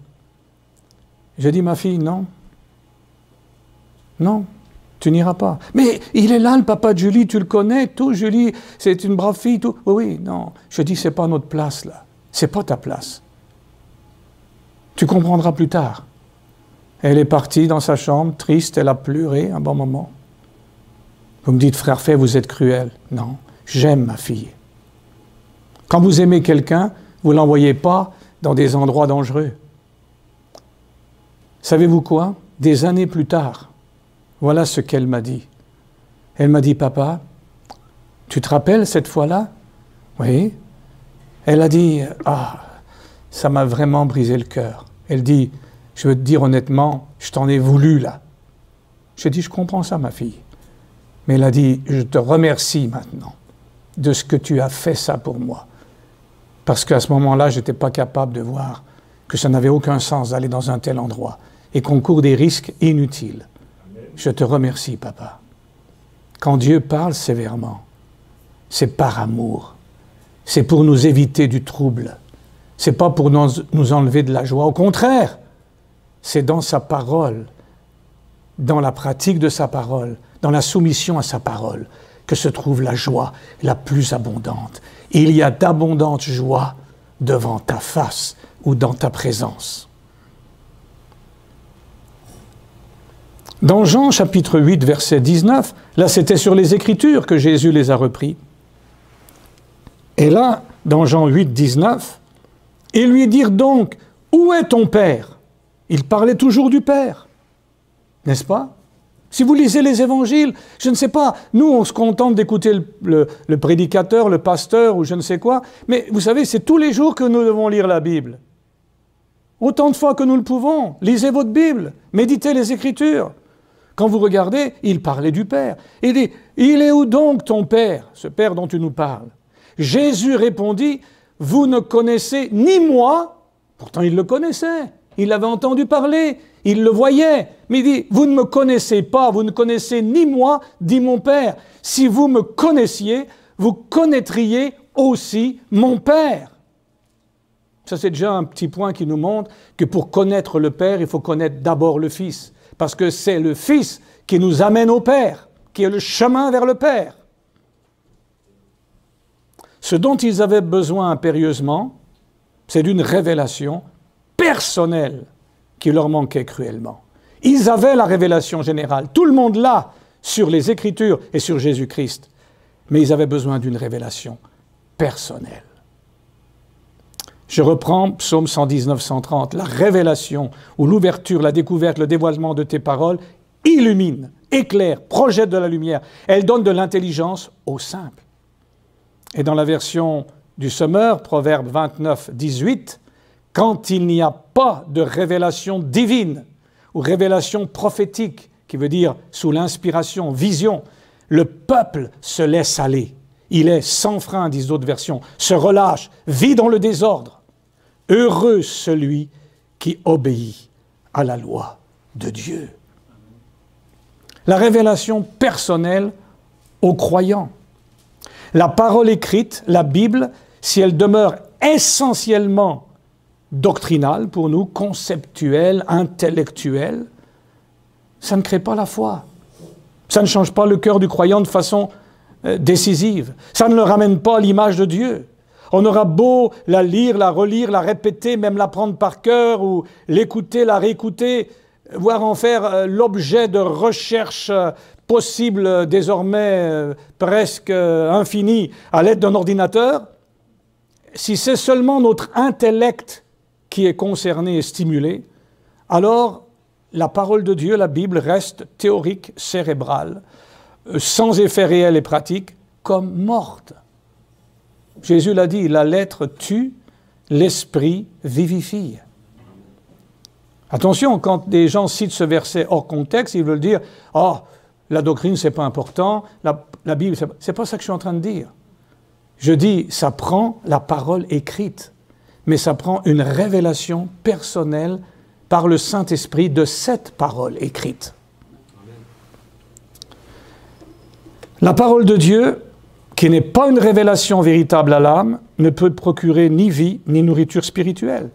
J'ai dit, ma fille, non. Non, tu n'iras pas. Mais il est là, le papa de Julie, tu le connais, tout, Julie, c'est une brave fille, tout. Oui, oui, non. Je dis, c'est pas notre place, là. C'est pas ta place. Tu comprendras plus tard. Elle est partie dans sa chambre, triste, elle a pleuré un bon moment. Vous me dites, frère Fay, vous êtes cruel. Non, j'aime ma fille. Quand vous aimez quelqu'un, vous ne l'envoyez pas dans des endroits dangereux. Savez-vous quoi? Des années plus tard, voilà ce qu'elle m'a dit. Elle m'a dit, papa, tu te rappelles cette fois-là? Oui. Elle a dit, ah, ça m'a vraiment brisé le cœur. Elle dit, je veux te dire honnêtement, je t'en ai voulu là. J'ai dit, je comprends ça, ma fille. Mais elle a dit, je te remercie maintenant de ce que tu as fait ça pour moi. Parce qu'à ce moment-là, je n'étais pas capable de voir que ça n'avait aucun sens d'aller dans un tel endroit et qu'on court des risques inutiles. Je te remercie, papa. Quand Dieu parle sévèrement, c'est par amour. C'est pour nous éviter du trouble. C'est pas pour nous enlever de la joie. Au contraire, c'est dans sa parole, dans la pratique de sa parole, dans la soumission à sa parole, que se trouve la joie la plus abondante. Il y a d'abondantes joies devant ta face ou dans ta présence. Dans Jean chapitre 8, verset 19, là c'était sur les Écritures que Jésus les a repris. Et là, dans Jean 8, 19, « Et lui dire donc, où est ton Père ?» Il parlait toujours du Père, n'est-ce pas? Si vous lisez les évangiles, je ne sais pas, nous on se contente d'écouter le prédicateur, le pasteur ou je ne sais quoi, mais vous savez, c'est tous les jours que nous devons lire la Bible. Autant de fois que nous le pouvons, lisez votre Bible, méditez les Écritures. Quand vous regardez, il parlait du Père. Il dit, « Il est où donc ton Père, ce Père dont tu nous parles ?» Jésus répondit, « Vous ne connaissez ni moi, pourtant il le connaissait, il l'avait entendu parler, il le voyait, mais il dit, « Vous ne me connaissez pas, vous ne connaissez ni moi, dit mon Père. Si vous me connaissiez, vous connaîtriez aussi mon Père. » Ça, c'est déjà un petit point qui nous montre que pour connaître le Père, il faut connaître d'abord le Fils. Parce que c'est le Fils qui nous amène au Père, qui est le chemin vers le Père. Ce dont ils avaient besoin impérieusement, c'est d'une révélation personnelle qui leur manquait cruellement. Ils avaient la révélation générale, tout le monde l'a sur les Écritures et sur Jésus-Christ, mais ils avaient besoin d'une révélation personnelle. Je reprends Psaume 119, 130. La révélation ou l'ouverture, la découverte, le dévoilement de tes paroles illumine, éclaire, projette de la lumière. Elle donne de l'intelligence au simple. Et dans la version du Sommeur, Proverbe 29, 18, quand il n'y a pas de révélation divine ou révélation prophétique, qui veut dire sous l'inspiration, vision, le peuple se laisse aller. Il est sans frein, disent d'autres versions, se relâche, vit dans le désordre. Heureux celui qui obéit à la loi de Dieu. La révélation personnelle aux croyants. La parole écrite, la Bible, si elle demeure essentiellement doctrinale pour nous, conceptuelle, intellectuelle, ça ne crée pas la foi. Ça ne change pas le cœur du croyant de façon décisive. Ça ne le ramène pas à l'image de Dieu. On aura beau la lire, la relire, la répéter, même la prendre par cœur ou l'écouter, la réécouter voire en faire l'objet de recherches possibles désormais presque infinies à l'aide d'un ordinateur, si c'est seulement notre intellect qui est concerné et stimulé, alors la parole de Dieu, la Bible, reste théorique, cérébrale, sans effet réel et pratique, comme morte. Jésus l'a dit, la lettre tue, l'esprit vivifie. Attention, quand des gens citent ce verset hors contexte, ils veulent dire « Oh, la doctrine, c'est pas important, la Bible, c'est pas ça que je suis en train de dire. » Je dis, ça prend la parole écrite, mais ça prend une révélation personnelle par le Saint-Esprit de cette parole écrite. La parole de Dieu, qui n'est pas une révélation véritable à l'âme, ne peut procurer ni vie, ni nourriture spirituelle.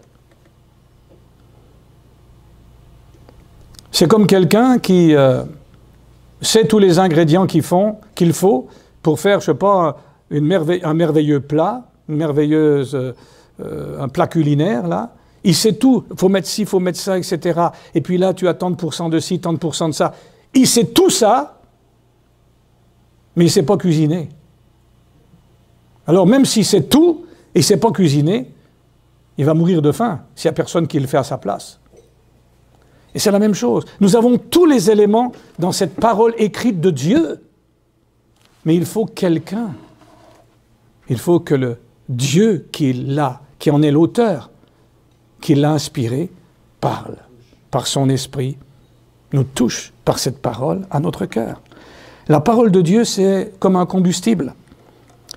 C'est comme quelqu'un qui sait tous les ingrédients qu'il faut pour faire, je sais pas, un merveilleux plat, un plat culinaire, là. Il sait tout, il faut mettre ci, il faut mettre ça, etc. Et puis là, tu as tant de pourcents de ci, tant de pourcents de ça. Il sait tout ça, mais il ne sait pas cuisiner. Alors même s'il sait tout, et il ne sait pas cuisiner, il va mourir de faim s'il n'y a personne qui le fait à sa place. Et c'est la même chose. Nous avons tous les éléments dans cette parole écrite de Dieu, mais il faut quelqu'un. Il faut que le Dieu qui en est l'auteur, qui l'a inspiré, parle par son esprit, nous touche par cette parole à notre cœur. La parole de Dieu, c'est comme un combustible.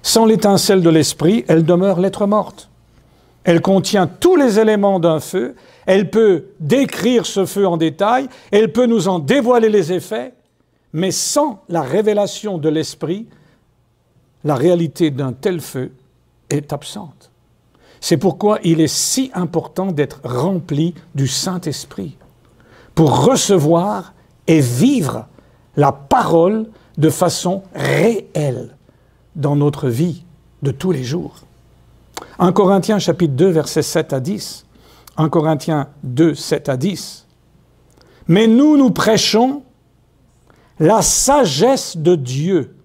Sans l'étincelle de l'esprit, elle demeure lettre morte. Elle contient tous les éléments d'un feu, elle peut décrire ce feu en détail, elle peut nous en dévoiler les effets, mais sans la révélation de l'esprit, la réalité d'un tel feu est absente. C'est pourquoi il est si important d'être rempli du Saint-Esprit pour recevoir et vivre la parole de façon réelle dans notre vie de tous les jours. 1 Corinthiens chapitre 2, versets 7 à 10. 1 Corinthiens 2, 7 à 10. Mais nous prêchons la sagesse de Dieu,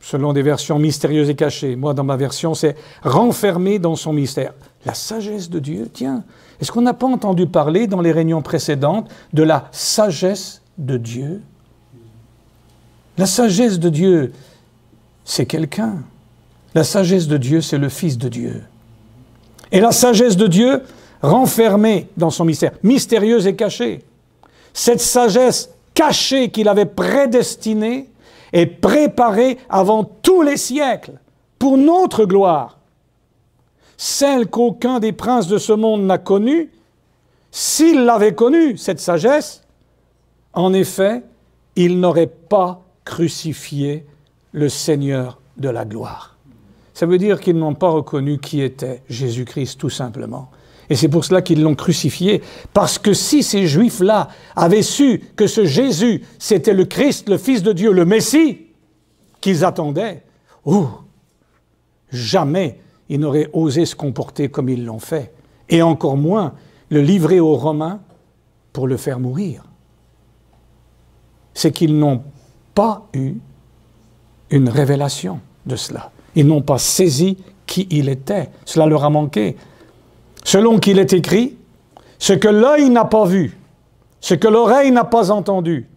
selon des versions mystérieuses et cachées. Moi, dans ma version, c'est « renfermé dans son mystère ». La sagesse de Dieu, tiens, est-ce qu'on n'a pas entendu parler dans les réunions précédentes de la sagesse de Dieu? La sagesse de Dieu, c'est quelqu'un. La sagesse de Dieu, c'est le Fils de Dieu. Et la sagesse de Dieu, renfermée dans son mystère, mystérieuse et cachée. Cette sagesse cachée qu'il avait prédestinée et préparée avant tous les siècles pour notre gloire. Celle qu'aucun des princes de ce monde n'a connue, s'il l'avait connue, cette sagesse, en effet, il n'aurait pas crucifié le Seigneur de la gloire. Ça veut dire qu'ils n'ont pas reconnu qui était Jésus-Christ, tout simplement. Et c'est pour cela qu'ils l'ont crucifié. Parce que si ces Juifs-là avaient su que ce Jésus, c'était le Christ, le Fils de Dieu, le Messie, qu'ils attendaient, jamais ils n'auraient osé se comporter comme ils l'ont fait. Et encore moins le livrer aux Romains pour le faire mourir. C'est qu'ils n'ont pas eu une révélation de cela. Ils n'ont pas saisi qui il était. Cela leur a manqué. Selon qu'il est écrit, ce que l'œil n'a pas vu, ce que l'oreille n'a pas entendu,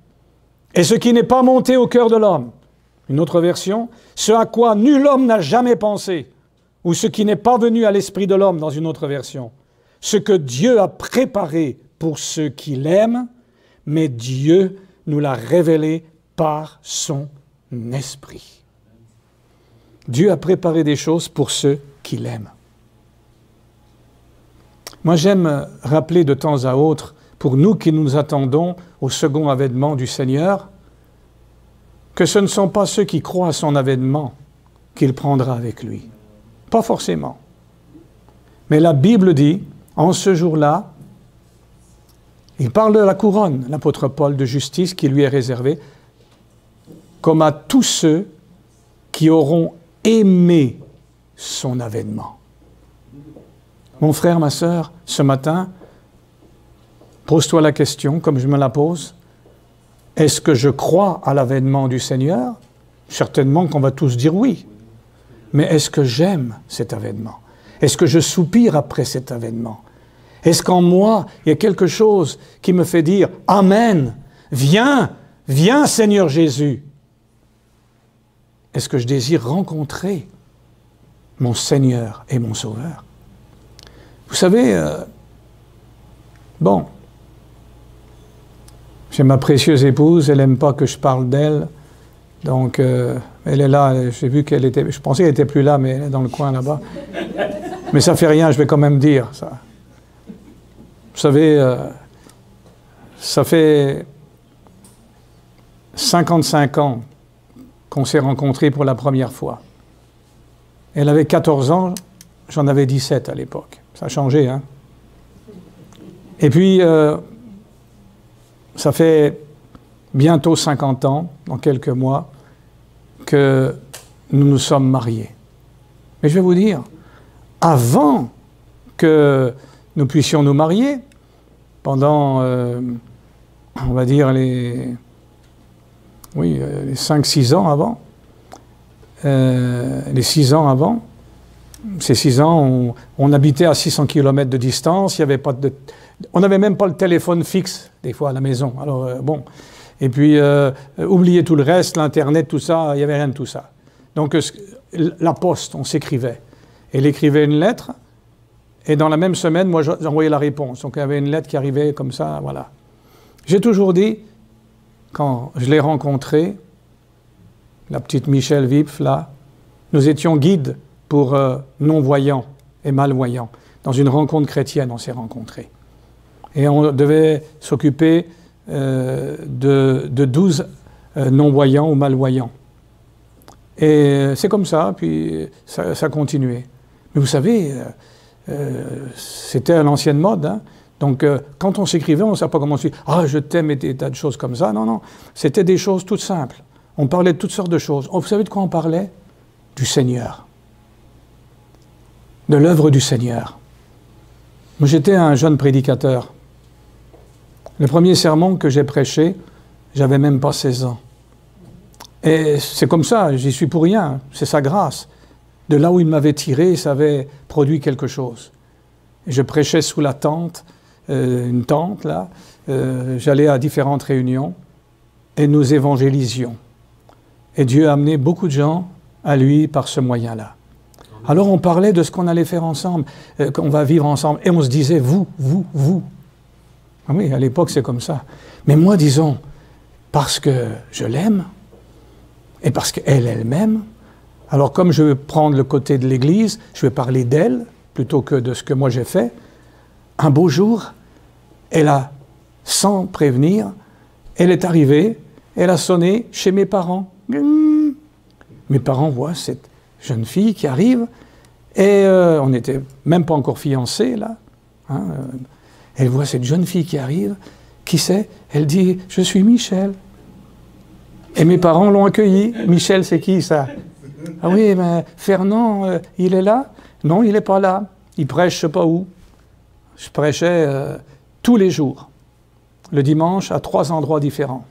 et ce qui n'est pas monté au cœur de l'homme. Une autre version, ce à quoi nul homme n'a jamais pensé, ou ce qui n'est pas venu à l'esprit de l'homme dans une autre version. Ce que Dieu a préparé pour ceux qui l'aiment, mais Dieu nous l'a révélé par son esprit. Dieu a préparé des choses pour ceux qui l'aiment. Moi, j'aime rappeler de temps à autre, pour nous qui nous attendons au second avènement du Seigneur, que ce ne sont pas ceux qui croient à son avènement qu'il prendra avec lui. Pas forcément. Mais la Bible dit, en ce jour-là, il parle de la couronne, l'apôtre Paul, de justice qui lui est réservée, comme à tous ceux qui auront aimé son avènement. Mon frère, ma sœur, ce matin, Pose-toi la question, comme je me la pose. Est-ce que je crois à l'avènement du Seigneur? Certainement qu'on va tous dire oui. Mais est-ce que j'aime cet avènement? Est-ce que je soupire après cet avènement? Est-ce qu'en moi, il y a quelque chose qui me fait dire « Amen, viens, viens Seigneur Jésus ». Est-ce que je désire rencontrer mon Seigneur et mon Sauveur? Vous savez, bon, j'ai ma précieuse épouse, elle n'aime pas que je parle d'elle, donc elle est là, j'ai vu qu'elle était, je pensais qu'elle n'était plus là, mais elle est dans le coin là-bas. Mais ça fait rien, je vais quand même dire ça. Vous savez, ça fait 55 ans qu'on s'est rencontrés pour la première fois. Elle avait 14 ans, j'en avais 17 à l'époque. Ça a changé, hein? Et puis, ça fait bientôt 50 ans, dans quelques mois, que nous nous sommes mariés. Mais je vais vous dire, avant que nous puissions nous marier, pendant, on va dire, les 5-6 ans avant, les 6 ans avant, ces 6 ans, on habitait à 600 km de distance, il y avait pas de, on n'avait même pas le téléphone fixe, des fois, à la maison. Alors, bon, et puis, oubliez tout le reste, l'Internet, tout ça, il n'y avait rien de tout ça. Donc, la poste, on s'écrivait. Elle écrivait une lettre, et dans la même semaine, moi, j'envoyais la réponse. Donc, il y avait une lettre qui arrivait comme ça, voilà. J'ai toujours dit, quand je l'ai rencontrée, la petite Michelle Wipf, là, nous étions guides pour non-voyants et malvoyants. Dans une rencontre chrétienne, on s'est rencontrés. Et on devait s'occuper de 12 non-voyants ou malvoyants. Et c'est comme ça, puis ça continuait. Mais vous savez, c'était à l'ancienne mode, hein. Donc, quand on s'écrivait, on ne savait pas comment on se dit « Ah, je t'aime » et des tas de choses comme ça. Non, non, c'était des choses toutes simples. On parlait de toutes sortes de choses. Vous savez de quoi on parlait? Du Seigneur. De l'œuvre du Seigneur. Moi, j'étais un jeune prédicateur. Le premier sermon que j'ai prêché, j'avais même pas 16 ans. Et c'est comme ça, j'y suis pour rien, c'est sa grâce. De là où il m'avait tiré, ça avait produit quelque chose. Et je prêchais sous la tente, une tente là, j'allais à différentes réunions et nous évangélisions. Et Dieu a amené beaucoup de gens à lui par ce moyen-là. Alors on parlait de ce qu'on allait faire ensemble, qu'on va vivre ensemble, et on se disait vous, vous, vous. Ah oui, à l'époque c'est comme ça. Mais moi, disons, parce que je l'aime, et parce qu'elle, elle m'aime, alors comme je veux prendre le côté de l'Église, je vais parler d'elle, plutôt que de ce que moi j'ai fait. Un beau jour, elle a, sans prévenir, elle est arrivée, elle a sonné chez mes parents. Mes parents voient cette jeune fille qui arrive, et on n'était même pas encore fiancés, là. Hein, elle voit cette jeune fille qui arrive, qui c'est? Elle dit « Je suis Michel ». Et mes parents l'ont accueilli. Michel, c'est qui ça? Ah oui, mais Fernand, il est là? Non, il n'est pas là. Il prêche, je ne sais pas où. Je prêchais tous les jours. Le dimanche, à 3 endroits différents.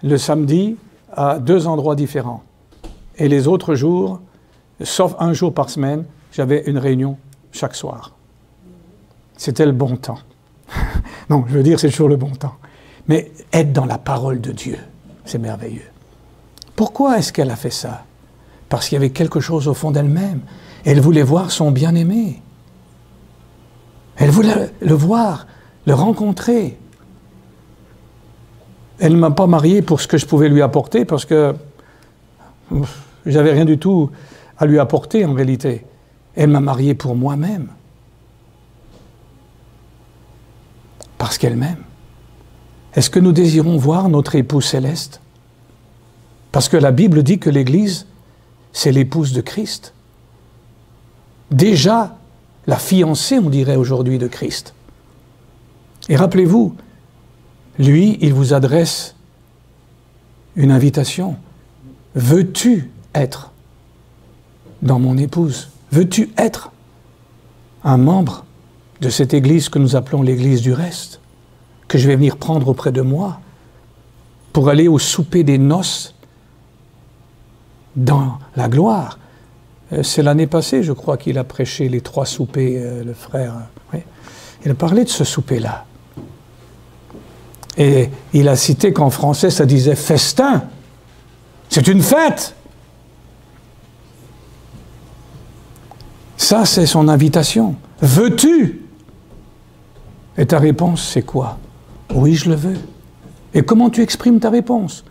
Le samedi, à 2 endroits différents. Et les autres jours, sauf un jour par semaine, j'avais une réunion chaque soir. C'était le bon temps. Non, je veux dire, c'est toujours le bon temps. Mais être dans la parole de Dieu, c'est merveilleux. Pourquoi est-ce qu'elle a fait ça? Parce qu'il y avait quelque chose au fond d'elle-même. Elle voulait voir son bien-aimé. Elle voulait le voir, le rencontrer. Elle ne m'a pas marié pour ce que je pouvais lui apporter, parce que j'avais rien du tout à lui apporter en réalité. Elle m'a marié pour moi-même. Parce qu'elle m'aime. Est-ce que nous désirons voir notre épouse céleste? Parce que la Bible dit que l'Église, c'est l'épouse de Christ. Déjà, la fiancée, on dirait aujourd'hui, de Christ. Et rappelez-vous, lui, il vous adresse une invitation. Veux-tu être dans mon épouse? Veux-tu être un membre de cette Église que nous appelons l'Église du reste? que je vais venir prendre auprès de moi pour aller au souper des noces dans la gloire. C'est l'année passée, je crois, qu'il a prêché les 3 soupers, le frère. Oui. Il a parlé de ce souper-là. Et il a cité qu'en français, ça disait festin. C'est une fête. Ça, c'est son invitation. Veux-tu? Et ta réponse, c'est quoi? Oui, je le veux. Et comment tu exprimes ta réponse?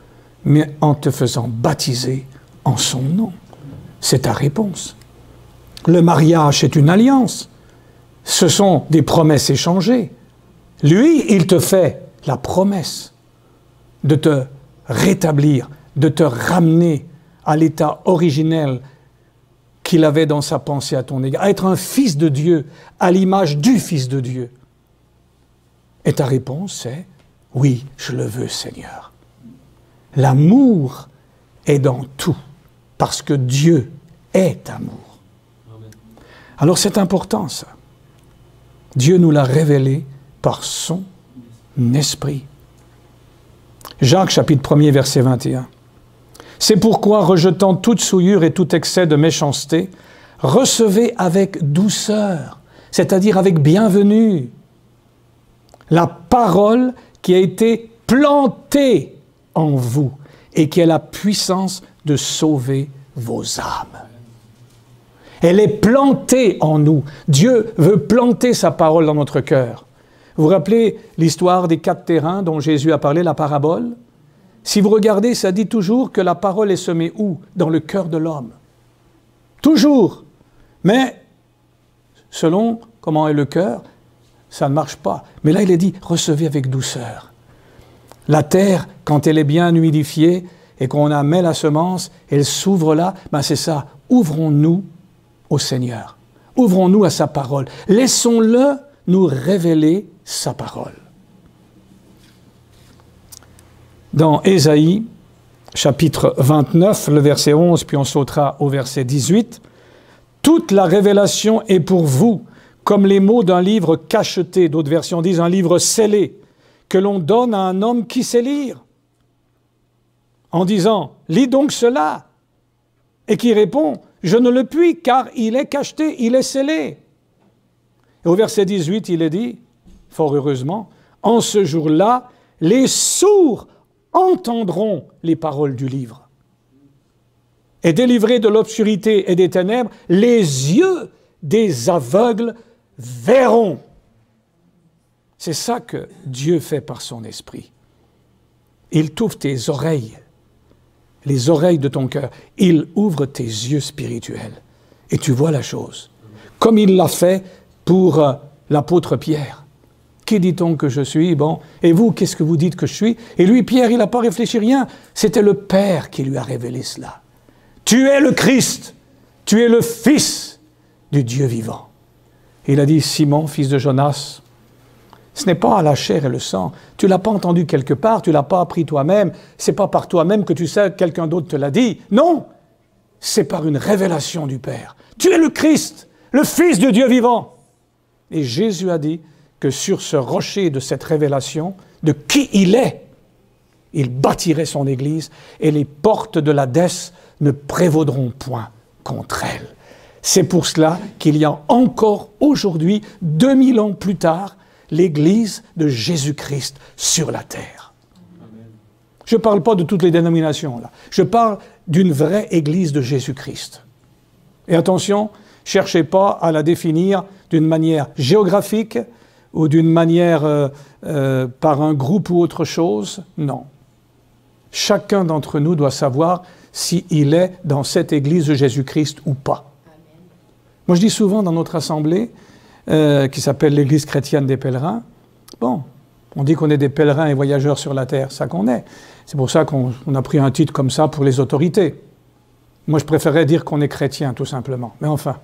Mais en te faisant baptiser en son nom. C'est ta réponse. Le mariage est une alliance. Ce sont des promesses échangées. Lui, il te fait la promesse de te rétablir, de te ramener à l'état originel qu'il avait dans sa pensée à ton égard, à être un fils de Dieu, à l'image du Fils de Dieu. Et ta réponse, c'est « Oui, je le veux, Seigneur ». L'amour est dans tout, parce que Dieu est amour. Alors c'est important, ça. Dieu nous l'a révélé par son esprit. Jacques, chapitre 1er, verset 21. C'est pourquoi, rejetant toute souillure et tout excès de méchanceté, recevez avec douceur, c'est-à-dire avec bienvenue, la parole qui a été plantée en vous et qui a la puissance de sauver vos âmes. Elle est plantée en nous. Dieu veut planter sa parole dans notre cœur. Vous vous rappelez l'histoire des 4 terrains dont Jésus a parlé, la parabole? Si vous regardez, ça dit toujours que la parole est semée où? Dans le cœur de l'homme. Toujours. Mais, selon comment est le cœur, ça ne marche pas. Mais là, il est dit, recevez avec douceur. La terre, quand elle est bien humidifiée et qu'on en met la semence, elle s'ouvre là, ben c'est ça. Ouvrons-nous au Seigneur. Ouvrons-nous à sa parole. Laissons-le nous révéler sa parole. Dans Ésaïe, chapitre 29, le verset 11, puis on sautera au verset 18, « Toute la révélation est pour vous, comme les mots d'un livre cacheté, d'autres versions disent un livre scellé, que l'on donne à un homme qui sait lire, en disant, lis donc cela, et qui répond, je ne le puis, car il est cacheté, il est scellé. Et au verset 18, il est dit, fort heureusement, en ce jour-là, les sourds entendront les paroles du livre. Et délivrés de l'obscurité et des ténèbres, les yeux des aveugles verront. C'est ça que Dieu fait par son esprit. Il t'ouvre tes oreilles, les oreilles de ton cœur. Il ouvre tes yeux spirituels. Et tu vois la chose. Comme il l'a fait pour l'apôtre Pierre. Qui dit-on que je suis? Bon, et vous, qu'est-ce que vous dites que je suis? Et lui, Pierre, il n'a pas réfléchi rien. C'était le Père qui lui a révélé cela. Tu es le Christ. Tu es le Fils du Dieu vivant. Et il a dit, Simon, fils de Jonas, ce n'est pas à la chair et le sang. Tu ne l'as pas entendu quelque part, tu ne l'as pas appris toi-même. Ce n'est pas par toi-même que tu sais, quelqu'un d'autre te l'a dit. Non, c'est par une révélation du Père. Tu es le Christ, le Fils du Dieu vivant. Et Jésus a dit que sur ce rocher de cette révélation, de qui il est, il bâtirait son Église et les portes de l'Hadès ne prévaudront point contre elle. C'est pour cela qu'il y a encore aujourd'hui, 2000 ans plus tard, l'Église de Jésus-Christ sur la terre. Amen. Je ne parle pas de toutes les dénominations, là. Je parle d'une vraie Église de Jésus-Christ. Et attention, cherchez pas à la définir d'une manière géographique ou d'une manière par un groupe ou autre chose. Non. Chacun d'entre nous doit savoir s'il est dans cette Église de Jésus-Christ ou pas. Amen. Moi, je dis souvent dans notre assemblée, qui s'appelle l'Église chrétienne des pèlerins. Bon, on dit qu'on est des pèlerins et voyageurs sur la terre, ça qu'on est. C'est pour ça qu'on a pris un titre comme ça pour les autorités. Moi, je préférerais dire qu'on est chrétien, tout simplement. Mais enfin,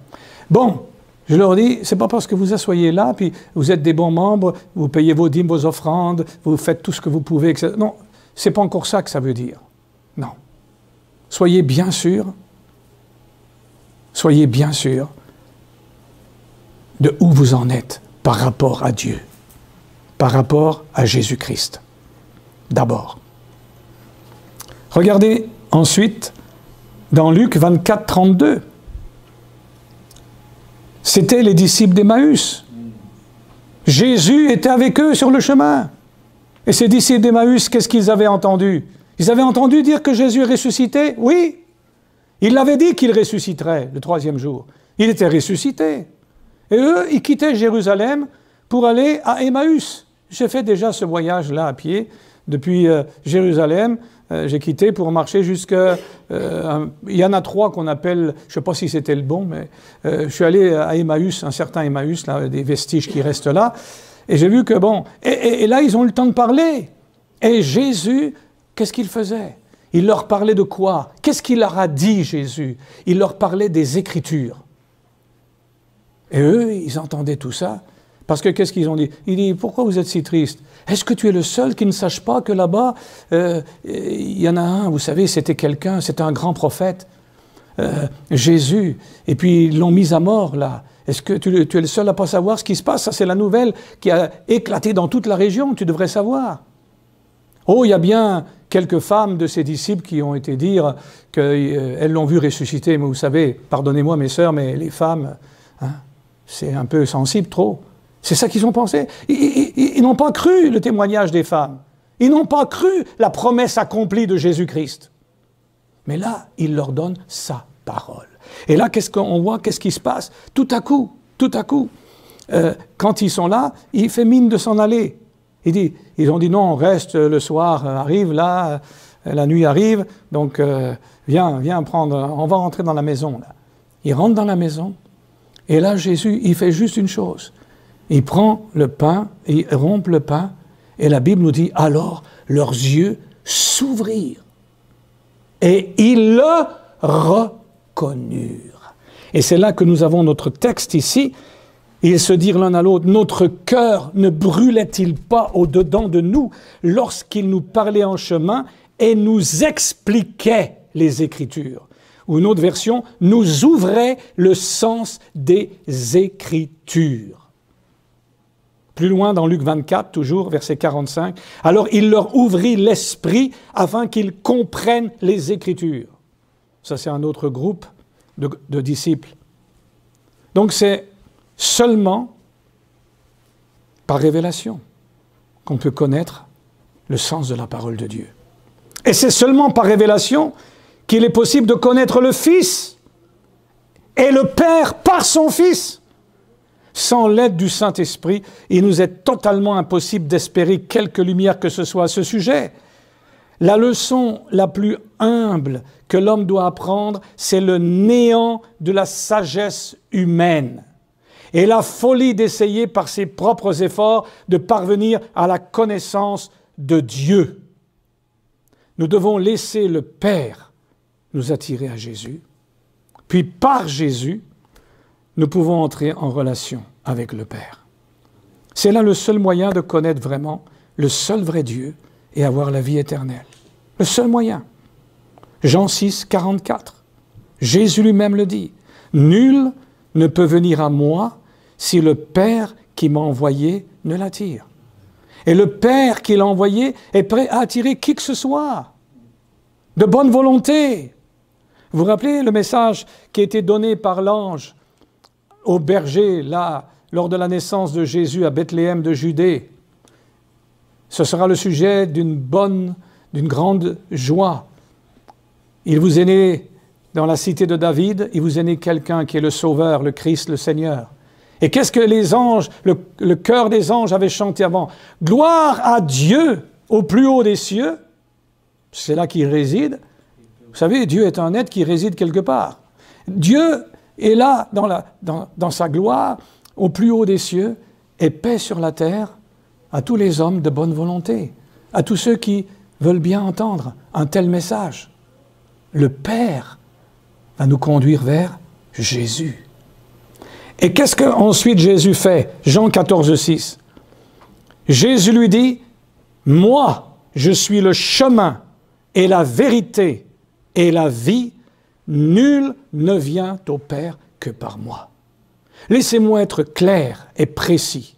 bon, je leur dis, c'est pas parce que vous asseyez là, puis vous êtes des bons membres, vous payez vos dîmes, vos offrandes, vous faites tout ce que vous pouvez, etc. Non, c'est pas encore ça que ça veut dire. Non. Soyez bien sûr de où vous en êtes par rapport à Dieu. par rapport à Jésus-Christ. D'abord. Regardez ensuite dans Luc 24, 32. C'était les disciples d'Emmaüs. Jésus était avec eux sur le chemin. Et ces disciples d'Emmaüs, qu'est-ce qu'ils avaient entendu? Ils avaient entendu dire que Jésus est ressuscité? Oui. Il l'avait dit qu'il ressusciterait le 3e jour. Il était ressuscité. Et eux, ils quittaient Jérusalem pour aller à Emmaüs. J'ai fait déjà ce voyage-là à pied. Depuis Jérusalem, j'ai quitté pour marcher jusqu'à... il y en a 3 qu'on appelle, je ne sais pas si c'était le bon, mais je suis allé à Emmaüs, un certain Emmaüs, là, des vestiges qui restent là, et j'ai vu que bon... Et là, ils ont eu le temps de parler. Et Jésus, qu'est-ce qu'il faisait? Il leur parlait de quoi? Qu'est-ce qu'il leur a dit, Jésus? Il leur parlait des Écritures. Et eux, ils entendaient tout ça. Parce que qu'est-ce qu'ils ont dit? Il dit, pourquoi vous êtes si triste? Est-ce que tu es le seul qui ne sache pas que là-bas, il y en a un, vous savez, c'était quelqu'un, c'était un grand prophète, Jésus, et puis ils l'ont mis à mort là. Est-ce que tu es le seul à ne pas savoir ce qui se passe? Ça, c'est la nouvelle qui a éclaté dans toute la région, tu devrais savoir. Oh, il y a bien quelques femmes de ses disciples qui ont été dire qu'elles l'ont vu ressusciter, mais vous savez, pardonnez-moi mes sœurs, mais les femmes, hein, c'est un peu sensible trop. C'est ça qu'ils ont pensé. Ils n'ont pas cru le témoignage des femmes. Ils n'ont pas cru la promesse accomplie de Jésus-Christ. Mais là, il leur donne sa parole. Et là, qu'est-ce qu'on voit? Qu'est-ce qui se passe? Tout à coup, quand ils sont là, il fait mine de s'en aller. Ils ont dit non, reste, le soir arrive, là, la nuit arrive, donc viens prendre, on va rentrer dans la maison. Là. Ils rentrent dans la maison, et là, Jésus, il fait juste une chose. Il prend le pain, il rompt le pain, et la Bible nous dit, alors leurs yeux s'ouvrirent, et ils le reconnurent. Et c'est là que nous avons notre texte ici. Ils se dirent l'un à l'autre, notre cœur ne brûlait-il pas au-dedans de nous lorsqu'il nous parlait en chemin et nous expliquait les Écritures? Ou une autre version, nous ouvrait le sens des Écritures. Plus loin dans Luc 24, toujours, verset 45, « Alors il leur ouvrit l'esprit afin qu'ils comprennent les Écritures. » Ça, c'est un autre groupe de disciples. Donc c'est seulement par révélation qu'on peut connaître le sens de la parole de Dieu. Et c'est seulement par révélation qu'il est possible de connaître le Fils et le Père par son Fils. Sans l'aide du Saint-Esprit, il nous est totalement impossible d'espérer quelque lumière que ce soit à ce sujet. La leçon la plus humble que l'homme doit apprendre, c'est le néant de la sagesse humaine et la folie d'essayer par ses propres efforts de parvenir à la connaissance de Dieu. Nous devons laisser le Père nous attirer à Jésus, puis par Jésus, nous pouvons entrer en relation avec le Père. C'est là le seul moyen de connaître vraiment le seul vrai Dieu et avoir la vie éternelle. Le seul moyen. Jean 6, 44. Jésus lui-même le dit. « Nul ne peut venir à moi si le Père qui m'a envoyé ne l'attire. » Et le Père qui l'a envoyé est prêt à attirer qui que ce soit, de bonne volonté. Vous vous rappelez le message qui a été donné par l'ange au berger, là, lors de la naissance de Jésus à Bethléem de Judée? Ce sera le sujet d'une grande joie. Il vous est né dans la cité de David, il vous est né quelqu'un qui est le Sauveur, le Christ, le Seigneur. Et qu'est-ce que les anges, le chœur des anges avait chanté avant? Gloire à Dieu au plus haut des cieux. C'est là qu'il réside. Vous savez, Dieu est un être qui réside quelque part. Dieu est là dans sa gloire, au plus haut des cieux, et paix sur la terre à tous les hommes de bonne volonté, à tous ceux qui veulent bien entendre un tel message. Le Père va nous conduire vers Jésus. Et qu'est-ce qu'ensuite Jésus fait? Jean 14, 6. Jésus lui dit, « Moi, je suis le chemin et la vérité et la vie. Nul ne vient au Père que par moi. » Laissez-moi être clair et précis.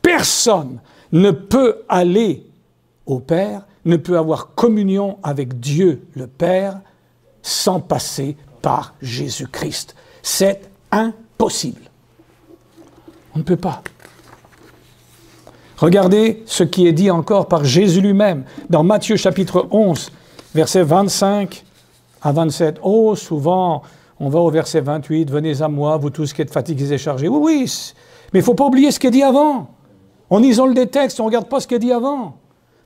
Personne ne peut aller au Père, ne peut avoir communion avec Dieu le Père sans passer par Jésus-Christ. C'est impossible. On ne peut pas. Regardez ce qui est dit encore par Jésus lui-même dans Matthieu chapitre 11, versets 25 à 27. Oh, souvent, on va au verset 28, « Venez à moi, vous tous qui êtes fatigués et chargés. » Oui, oui, mais il ne faut pas oublier ce qui est dit avant. On isole des textes, on ne regarde pas ce qui est dit avant.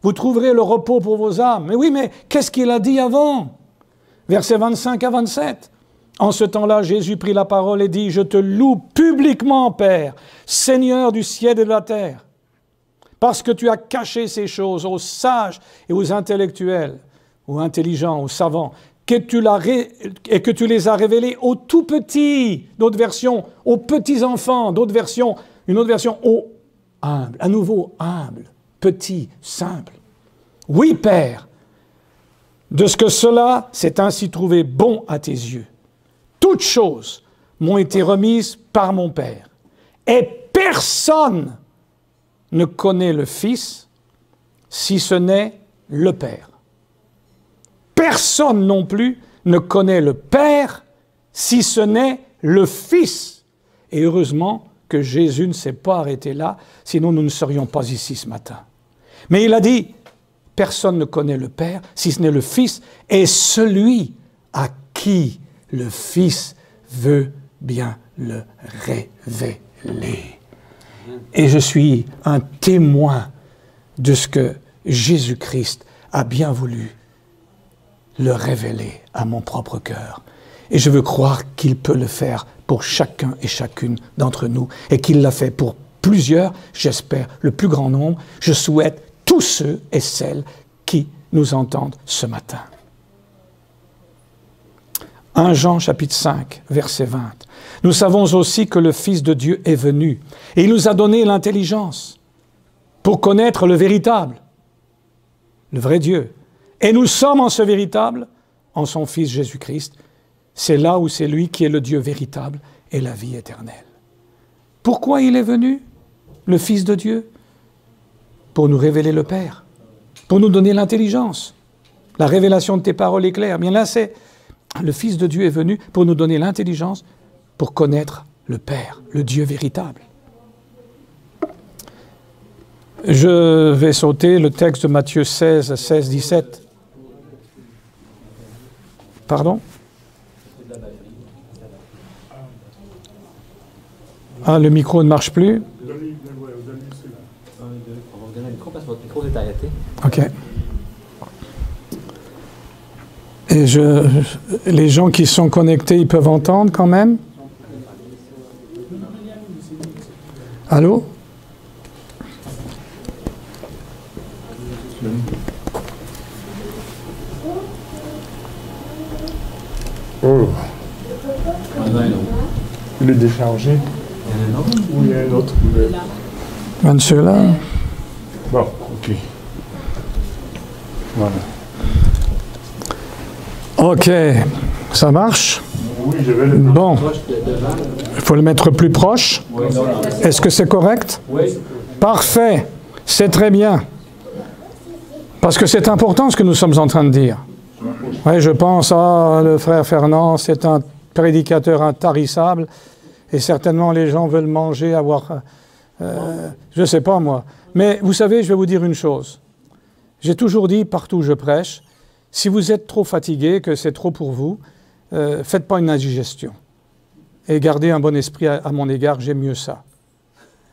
Vous trouverez le repos pour vos âmes. Mais oui, mais qu'est-ce qu'il a dit avant? Versets 25 à 27. En ce temps-là, Jésus prit la parole et dit, « Je te loue publiquement, Père, Seigneur du ciel et de la terre, parce que tu as caché ces choses aux sages et aux intellectuels, aux intelligents, aux savants, et que tu les as révélées aux tout petits, d'autres versions, aux petits-enfants, d'autres versions, une autre version, aux humbles, à nouveau humble, petit, simple. Oui, Père, de ce que cela s'est ainsi trouvé bon à tes yeux. Toutes choses m'ont été remises par mon Père, et personne ne connaît le Fils si ce n'est le Père. Personne non plus ne connaît le Père si ce n'est le Fils. Et heureusement que Jésus ne s'est pas arrêté là, sinon nous ne serions pas ici ce matin. Mais il a dit, personne ne connaît le Père si ce n'est le Fils et celui à qui le Fils veut bien le révéler. Et je suis un témoin de ce que Jésus-Christ a bien voulu le révéler à mon propre cœur. Et je veux croire qu'il peut le faire pour chacun et chacune d'entre nous, et qu'il l'a fait pour plusieurs, j'espère le plus grand nombre. Je souhaite tous ceux et celles qui nous entendent ce matin. 1 Jean chapitre 5, verset 20. Nous savons aussi que le Fils de Dieu est venu, et il nous a donné l'intelligence pour connaître le véritable, le vrai Dieu. Et nous sommes en ce véritable, en son Fils Jésus-Christ. C'est là où c'est lui qui est le Dieu véritable et la vie éternelle. Pourquoi il est venu, le Fils de Dieu? Pour nous révéler le Père, pour nous donner l'intelligence. La révélation de tes paroles est claire. Bien là, c'est le Fils de Dieu est venu pour nous donner l'intelligence pour connaître le Père, le Dieu véritable. Je vais sauter le texte de Matthieu 16, 16, 17. Pardon? Ah, le micro ne marche plus? OK. Et les gens qui sont connectés, ils peuvent entendre quand même? Allô? Oh. Il est déchargé. Oui, il y a un autre. Un de ceux-là? Bon, ok. Voilà. OK. Ça marche? Oui, je vais le... Bon. Il faut le mettre plus proche. Est-ce que c'est correct? Oui. Parfait. C'est très bien. Parce que c'est important ce que nous sommes en train de dire. Oui, je pense, le frère Fernand, c'est un prédicateur intarissable, et certainement les gens veulent manger, avoir... je ne sais pas moi. Mais vous savez, je vais vous dire une chose. J'ai toujours dit, partout où je prêche, si vous êtes trop fatigué, que c'est trop pour vous, faites pas une indigestion. Et gardez un bon esprit à mon égard, j'aime mieux ça.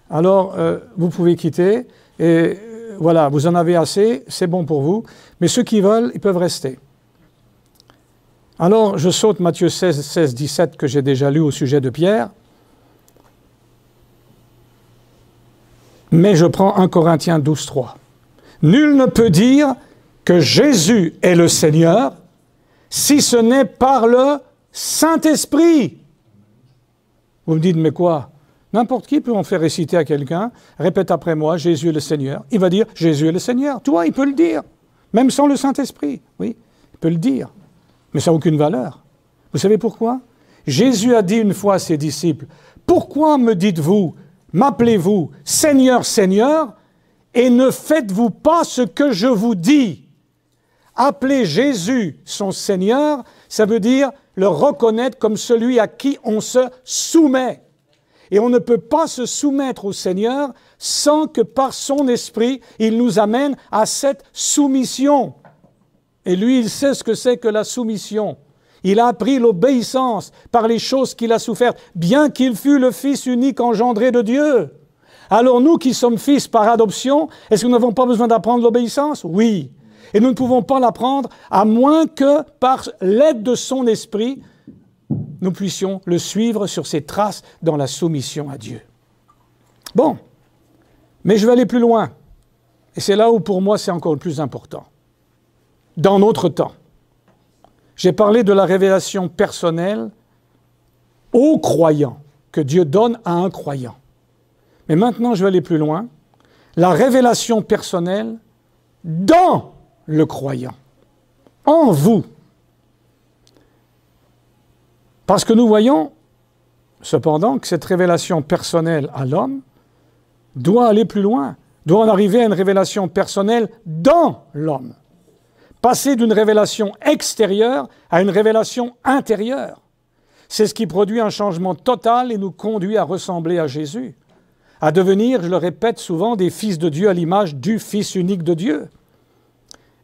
Alors, vous pouvez quitter, et voilà, vous en avez assez, c'est bon pour vous, mais ceux qui veulent, ils peuvent rester. Alors, je saute Matthieu 16, 16, 17, que j'ai déjà lu au sujet de Pierre, mais je prends 1 Corinthiens 12, 3. Nul ne peut dire que Jésus est le Seigneur si ce n'est par le Saint-Esprit. Vous me dites, mais quoi? N'importe qui peut en faire réciter à quelqu'un, répète après moi, Jésus est le Seigneur. Il va dire, Jésus est le Seigneur. Toi, il peut le dire, même sans le Saint-Esprit. Oui, il peut le dire, mais ça n'a aucune valeur. Vous savez pourquoi? Jésus a dit une fois à ses disciples, pourquoi me dites-vous, m'appelez-vous Seigneur, Seigneur, et ne faites-vous pas ce que je vous dis. Appeler Jésus son Seigneur, ça veut dire le reconnaître comme celui à qui on se soumet. Et on ne peut pas se soumettre au Seigneur sans que par son esprit, il nous amène à cette soumission. Et lui, il sait ce que c'est que la soumission. Il a appris l'obéissance par les choses qu'il a souffertes, bien qu'il fût le Fils unique engendré de Dieu. Alors nous qui sommes fils par adoption, est-ce que nous n'avons pas besoin d'apprendre l'obéissance? Oui. Et nous ne pouvons pas l'apprendre à moins que par l'aide de son esprit, nous puissions le suivre sur ses traces dans la soumission à Dieu. Bon, mais je vais aller plus loin. Et c'est là où pour moi c'est encore le plus important. Dans notre temps, j'ai parlé de la révélation personnelle aux croyants, que Dieu donne à un croyant. Mais maintenant je vais aller plus loin. La révélation personnelle dans le croyant, en vous. Parce que nous voyons, cependant, que cette révélation personnelle à l'homme doit aller plus loin, doit en arriver à une révélation personnelle dans l'homme. Passer d'une révélation extérieure à une révélation intérieure. C'est ce qui produit un changement total et nous conduit à ressembler à Jésus, à devenir, je le répète souvent, des fils de Dieu à l'image du Fils unique de Dieu.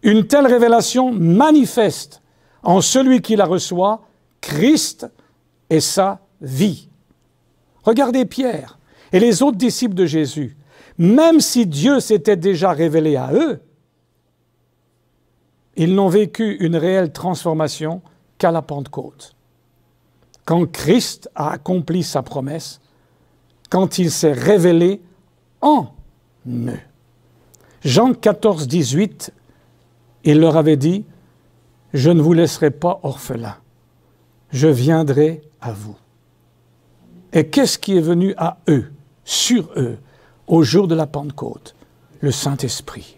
Une telle révélation manifeste en celui qui la reçoit Christ et sa vie. Regardez Pierre et les autres disciples de Jésus. Même si Dieu s'était déjà révélé à eux, ils n'ont vécu une réelle transformation qu'à la Pentecôte. Quand Christ a accompli sa promesse, quand il s'est révélé en eux. Jean 14, 18, il leur avait dit, « Je ne vous laisserai pas orphelins, je viendrai à vous. » Et qu'est-ce qui est venu à eux, sur eux, au jour de la Pentecôte? Le Saint-Esprit.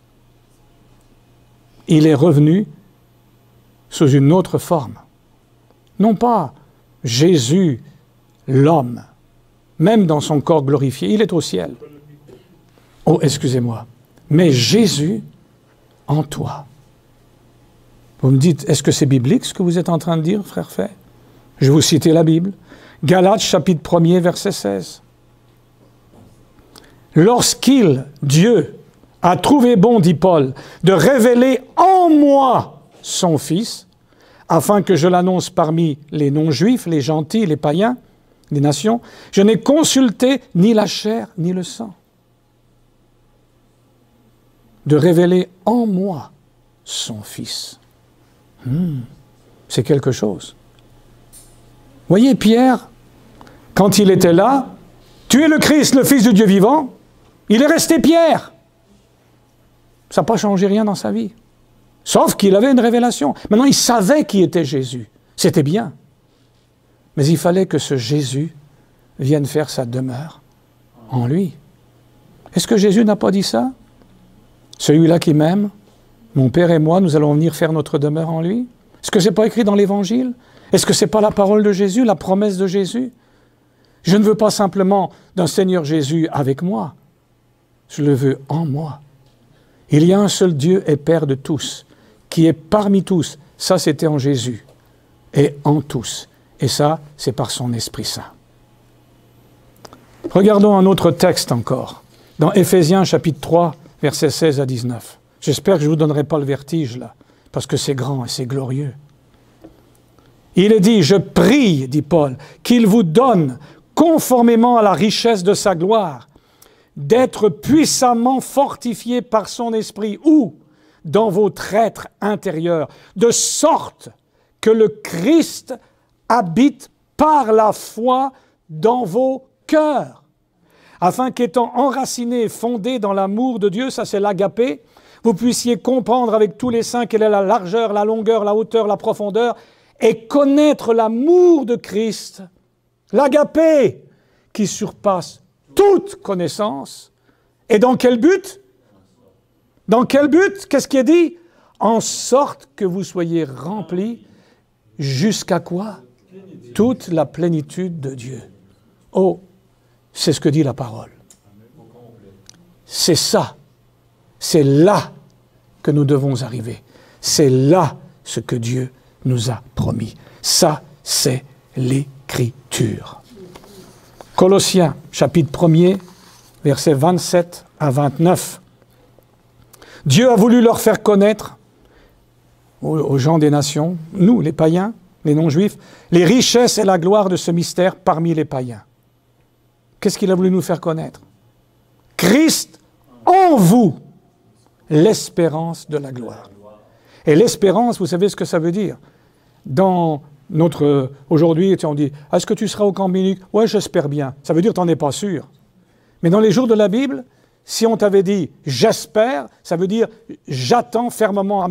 Il est revenu sous une autre forme. Non pas Jésus, l'homme, même dans son corps glorifié, il est au ciel. Oh, excusez-moi. Mais Jésus en toi. Vous me dites, est-ce que c'est biblique ce que vous êtes en train de dire, frère Fay? Je vais vous citer la Bible. Galates, chapitre 1er, verset 16. Lorsqu'il, Dieu, a trouvé bon, dit Paul, de révéler en moi son Fils, afin que je l'annonce parmi les non-juifs, les gentils, les païens, les nations, je n'ai consulté ni la chair ni le sang. De révéler en moi son Fils. C'est quelque chose. Voyez Pierre, quand il était là, tu es le Christ, le Fils du Dieu vivant, il est resté Pierre. Ça n'a pas changé rien dans sa vie. Sauf qu'il avait une révélation. Maintenant, il savait qui était Jésus. C'était bien. Mais il fallait que ce Jésus vienne faire sa demeure en lui. Est-ce que Jésus n'a pas dit ça? Celui-là qui m'aime, mon Père et moi, nous allons venir faire notre demeure en lui. Est-ce que ce n'est pas écrit dans l'Évangile? Est-ce que ce n'est pas la parole de Jésus, la promesse de Jésus? Je ne veux pas simplement d'un Seigneur Jésus avec moi. Je le veux en moi. Il y a un seul Dieu et Père de tous, qui est parmi tous. Ça, c'était en Jésus. Et en tous. Et ça, c'est par son Esprit Saint. Regardons un autre texte encore. Dans Éphésiens, chapitre 3, versets 16 à 19. J'espère que je ne vous donnerai pas le vertige, là, parce que c'est grand et c'est glorieux. Il est dit, « Je prie, dit Paul, qu'il vous donne, conformément à la richesse de sa gloire, d'être puissamment fortifié par son esprit, ou dans votre être intérieur, de sorte que le Christ habite par la foi dans vos cœurs, afin qu'étant enraciné et fondé dans l'amour de Dieu, ça c'est l'agapé, vous puissiez comprendre avec tous les saints quelle est la largeur, la longueur, la hauteur, la profondeur, et connaître l'amour de Christ, l'agapé, qui surpasse toute connaissance. Et dans quel but? Dans quel but? Qu'est-ce qui est dit? En sorte que vous soyez remplis jusqu'à quoi? Toute la plénitude de Dieu. Oh, c'est ce que dit la parole. C'est ça C'est là que nous devons arriver. C'est là ce que Dieu nous a promis. Ça, c'est l'Écriture. Colossiens, chapitre 1er, versets 27 à 29. Dieu a voulu leur faire connaître, aux gens des nations, nous, les païens, les non-juifs, les richesses et la gloire de ce mystère parmi les païens. Qu'est-ce qu'il a voulu nous faire connaître? Christ en vous, l'espérance de la gloire. Et l'espérance, vous savez ce que ça veut dire? Dans notre... Aujourd'hui, on dit, est-ce que tu seras au camp Munich? Ouais, j'espère bien. Ça veut dire que tu n'en es pas sûr. Mais dans les jours de la Bible, si on t'avait dit « j'espère », ça veut dire « je m'attends fermement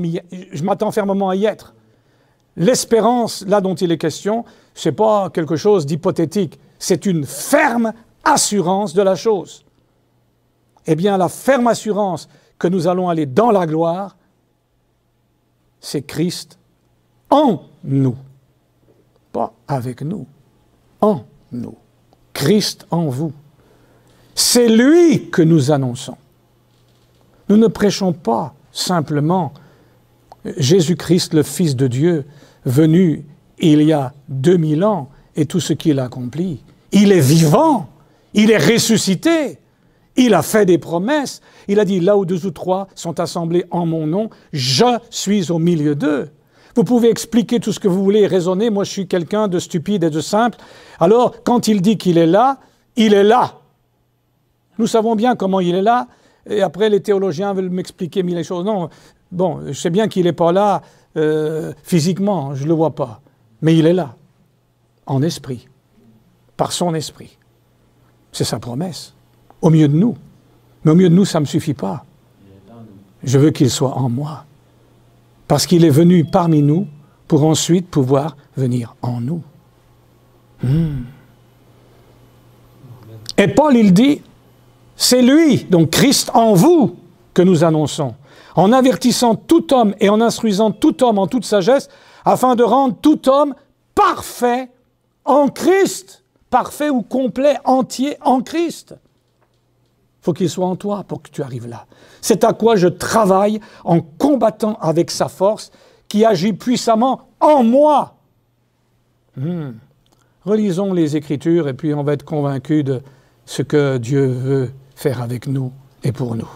à y être ». L'espérance, là dont il est question, ce n'est pas quelque chose d'hypothétique, c'est une ferme assurance de la chose. Eh bien, la ferme assurance que nous allons aller dans la gloire, c'est Christ en nous. Pas avec nous, en nous. Christ en vous. C'est lui que nous annonçons. Nous ne prêchons pas simplement Jésus-Christ, le Fils de Dieu, venu il y a 2000 ans et tout ce qu'il a accompli. Il est vivant, il est ressuscité, il a fait des promesses. Il a dit, là où 2 ou 3 sont assemblés en mon nom, je suis au milieu d'eux. Vous pouvez expliquer tout ce que vous voulez et raisonner. Moi, je suis quelqu'un de stupide et de simple. Alors, quand il dit qu'il est là, il est là. Nous savons bien comment il est là, et après les théologiens veulent m'expliquer mille choses. Non, bon, je sais bien qu'il n'est pas là physiquement, je ne le vois pas, mais il est là, en esprit, par son esprit. C'est sa promesse, au milieu de nous. Mais au milieu de nous, ça ne me suffit pas. Je veux qu'il soit en moi, parce qu'il est venu parmi nous pour ensuite pouvoir venir en nous. Et Paul, il dit, c'est lui, donc Christ en vous, que nous annonçons, en avertissant tout homme et en instruisant tout homme en toute sagesse, afin de rendre tout homme parfait en Christ, parfait ou complet, entier en Christ. Il faut qu'il soit en toi pour que tu arrives là. C'est à quoi je travaille en combattant avec sa force qui agit puissamment en moi. Relisons les Écritures et puis on va être convaincus de ce que Dieu veut faire avec nous et pour nous.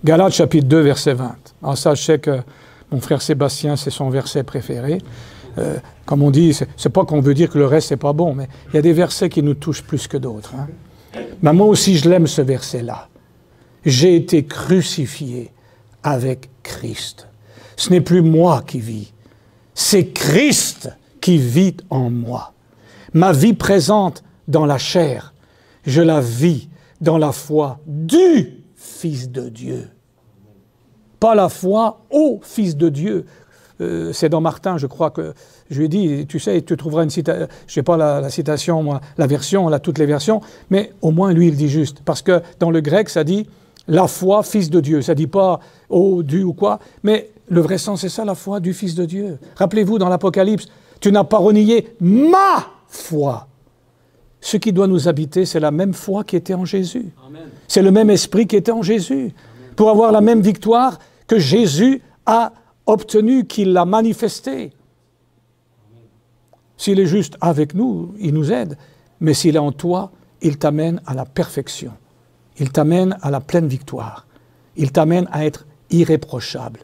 Galates chapitre 2, verset 20. Alors ça, je sais que mon frère Sébastien, c'est son verset préféré. Comme on dit, c'est pas qu'on veut dire que le reste, c'est pas bon, mais il y a des versets qui nous touchent plus que d'autres. Mais moi aussi, je l'aime, ce verset-là. J'ai été crucifié avec Christ. Ce n'est plus moi qui vis, c'est Christ qui vit en moi. Ma vie présente dans la chair, je la vis dans la foi du Fils de Dieu. Pas la foi au Fils de Dieu. C'est dans Martin, je crois que je lui ai dit, tu sais, tu trouveras une citation, je sais pas la citation, moi, la version, là, toutes les versions, mais au moins lui, il dit juste. Parce que dans le grec, ça dit la foi, Fils de Dieu. Ça dit pas au, du ou quoi, mais le vrai sens, c'est ça, la foi du Fils de Dieu. Rappelez-vous, dans l'Apocalypse, tu n'as pas renié ma foi. Ce qui doit nous habiter, c'est la même foi qui était en Jésus. C'est le même esprit qui était en Jésus. Amen. Pour avoir la même victoire que Jésus a obtenue, qu'il l'a manifestée. S'il est juste avec nous, il nous aide. Mais s'il est en toi, il t'amène à la perfection. Il t'amène à la pleine victoire. Il t'amène à être irréprochable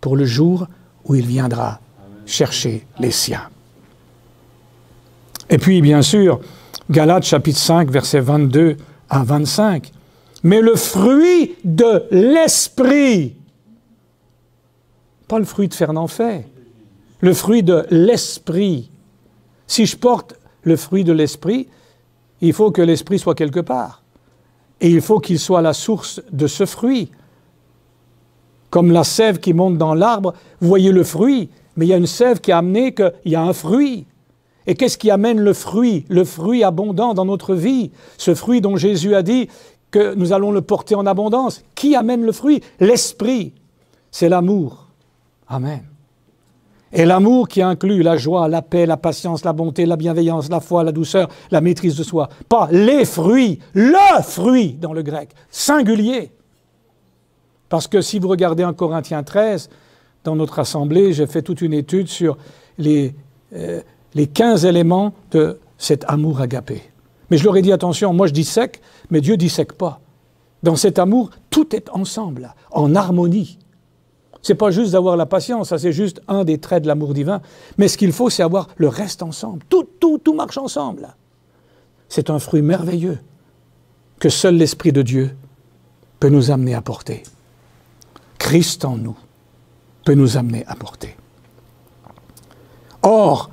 pour le jour où il viendra chercher les siens. Et puis, bien sûr, Galates chapitre 5, versets 22 à 25. Mais le fruit de l'esprit, pas le fruit de Fernand Fay, le fruit de l'esprit. Si je porte le fruit de l'esprit, il faut que l'esprit soit quelque part. Et il faut qu'il soit la source de ce fruit. Comme la sève qui monte dans l'arbre, vous voyez le fruit, mais il y a une sève qui a amené qu'il y a un fruit. Et qu'est-ce qui amène le fruit abondant dans notre vie? Ce fruit dont Jésus a dit que nous allons le porter en abondance. Qui amène le fruit? L'esprit. C'est l'amour. Amen. Et l'amour qui inclut la joie, la paix, la patience, la bonté, la bienveillance, la foi, la douceur, la maîtrise de soi. Pas les fruits, le fruit dans le grec, singulier. Parce que si vous regardez en Corinthiens 13, dans notre assemblée, j'ai fait toute une étude sur les 15 éléments de cet amour agapé. Mais je leur ai dit, attention, moi je dissèque, mais Dieu dissèque pas. Dans cet amour, tout est ensemble, en harmonie. C'est pas juste d'avoir la patience, ça c'est juste un des traits de l'amour divin. Mais ce qu'il faut, c'est avoir le reste ensemble. Tout marche ensemble. C'est un fruit merveilleux que seul l'Esprit de Dieu peut nous amener à porter. Christ en nous peut nous amener à porter. Or,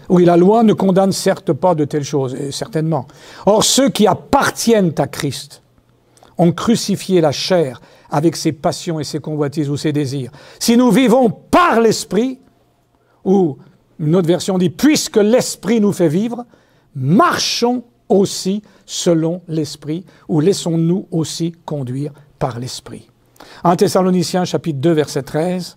oui, la loi ne condamne certes pas de telles choses, certainement. Or, ceux qui appartiennent à Christ ont crucifié la chair avec ses passions et ses convoitises ou ses désirs. Si nous vivons par l'Esprit, ou une autre version dit, puisque l'Esprit nous fait vivre, marchons aussi selon l'Esprit, ou laissons-nous aussi conduire par l'Esprit. 1 Thessaloniciens chapitre 2 verset 13,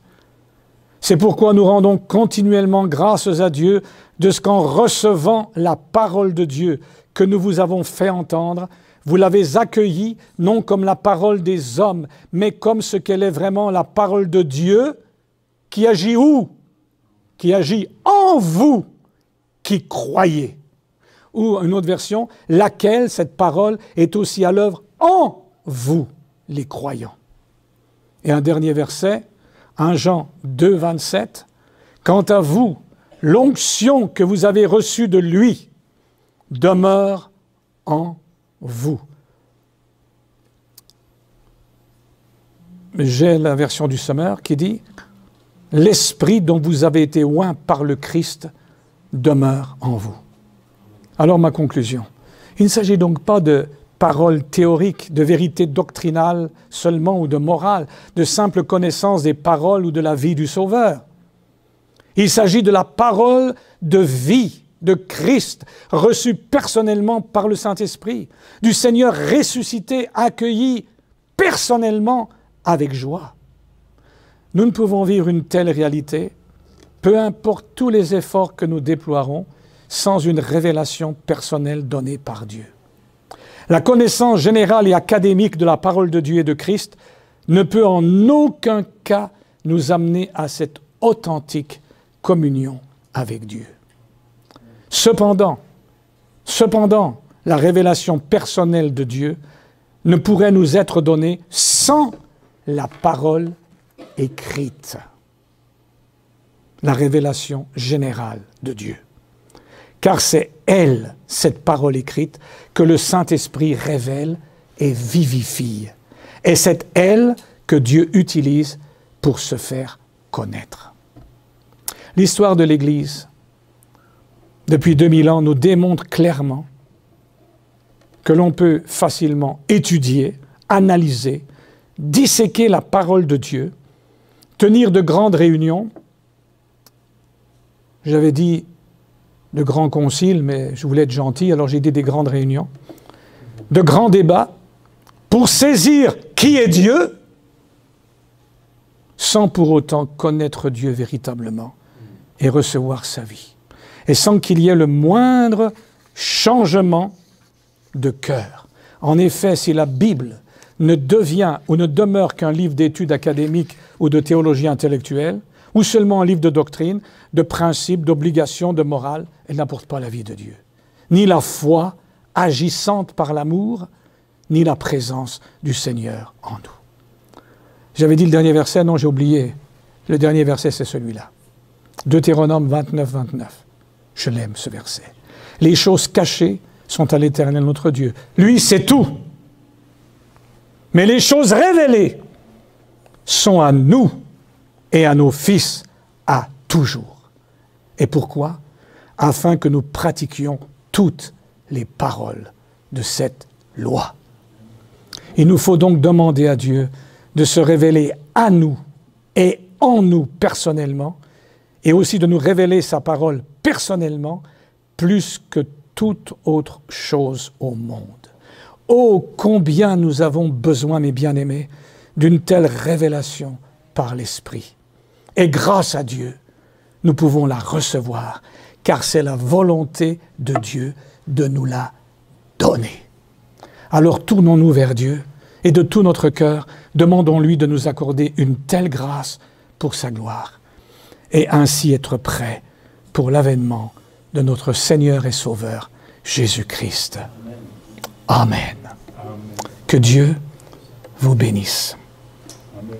c'est pourquoi nous rendons continuellement grâce à Dieu de ce qu'en recevant la parole de Dieu que nous vous avons fait entendre, vous l'avez accueillie non comme la parole des hommes, mais comme ce qu'elle est vraiment la parole de Dieu, qui agit où? Qui agit en vous, qui croyez. Ou une autre version, laquelle, cette parole, est aussi à l'œuvre en vous, les croyants. Et un dernier verset, 1 Jean 2, 27, « Quant à vous, l'onction que vous avez reçue de lui demeure en vous. » J'ai la version du Semeur qui dit « L'esprit dont vous avez été oint par le Christ demeure en vous. » Alors ma conclusion, il ne s'agit donc pas de paroles théoriques, de vérité doctrinale seulement ou de morale, de simple connaissance des paroles ou de la vie du Sauveur. Il s'agit de la parole de vie de Christ, reçue personnellement par le Saint-Esprit, du Seigneur ressuscité, accueilli personnellement avec joie. Nous ne pouvons vivre une telle réalité, peu importe tous les efforts que nous déploierons, sans une révélation personnelle donnée par Dieu. La connaissance générale et académique de la parole de Dieu et de Christ ne peut en aucun cas nous amener à cette authentique communion avec Dieu. Cependant, la révélation personnelle de Dieu ne pourrait nous être donnée sans la parole écrite. La révélation générale de Dieu. Car c'est elle, cette parole écrite, que le Saint-Esprit révèle et vivifie. Et c'est elle que Dieu utilise pour se faire connaître. L'histoire de l'Église, depuis 2000 ans, nous démontre clairement que l'on peut facilement étudier, analyser, disséquer la parole de Dieu, tenir de grandes réunions. J'avais dit de grands conciles, mais je voulais être gentil, alors j'ai dit des grandes réunions, de grands débats, pour saisir qui est Dieu, sans pour autant connaître Dieu véritablement et recevoir sa vie. Et sans qu'il y ait le moindre changement de cœur. En effet, si la Bible ne devient ou ne demeure qu'un livre d'études académiques ou de théologie intellectuelle, ou seulement un livre de doctrine, de principes, d'obligations, de morale, elle n'apporte pas la vie de Dieu. Ni la foi agissante par l'amour, ni la présence du Seigneur en nous. J'avais dit le dernier verset, non, j'ai oublié. Le dernier verset, c'est celui-là. Deutéronome 29, 29. Je l'aime, ce verset. Les choses cachées sont à l'Éternel notre Dieu. Lui, c'est tout. Mais les choses révélées sont à nous et à nos fils à toujours. Et pourquoi? Afin que nous pratiquions toutes les paroles de cette loi. Il nous faut donc demander à Dieu de se révéler à nous et en nous personnellement, et aussi de nous révéler sa parole personnellement, plus que toute autre chose au monde. Oh, combien nous avons besoin, mes bien-aimés, d'une telle révélation par l'Esprit. Et grâce à Dieu, nous pouvons la recevoir, car c'est la volonté de Dieu de nous la donner. Alors tournons-nous vers Dieu et de tout notre cœur, demandons-lui de nous accorder une telle grâce pour sa gloire, et ainsi être prêts pour l'avènement de notre Seigneur et Sauveur, Jésus-Christ. Amen. Que Dieu vous bénisse. Amen.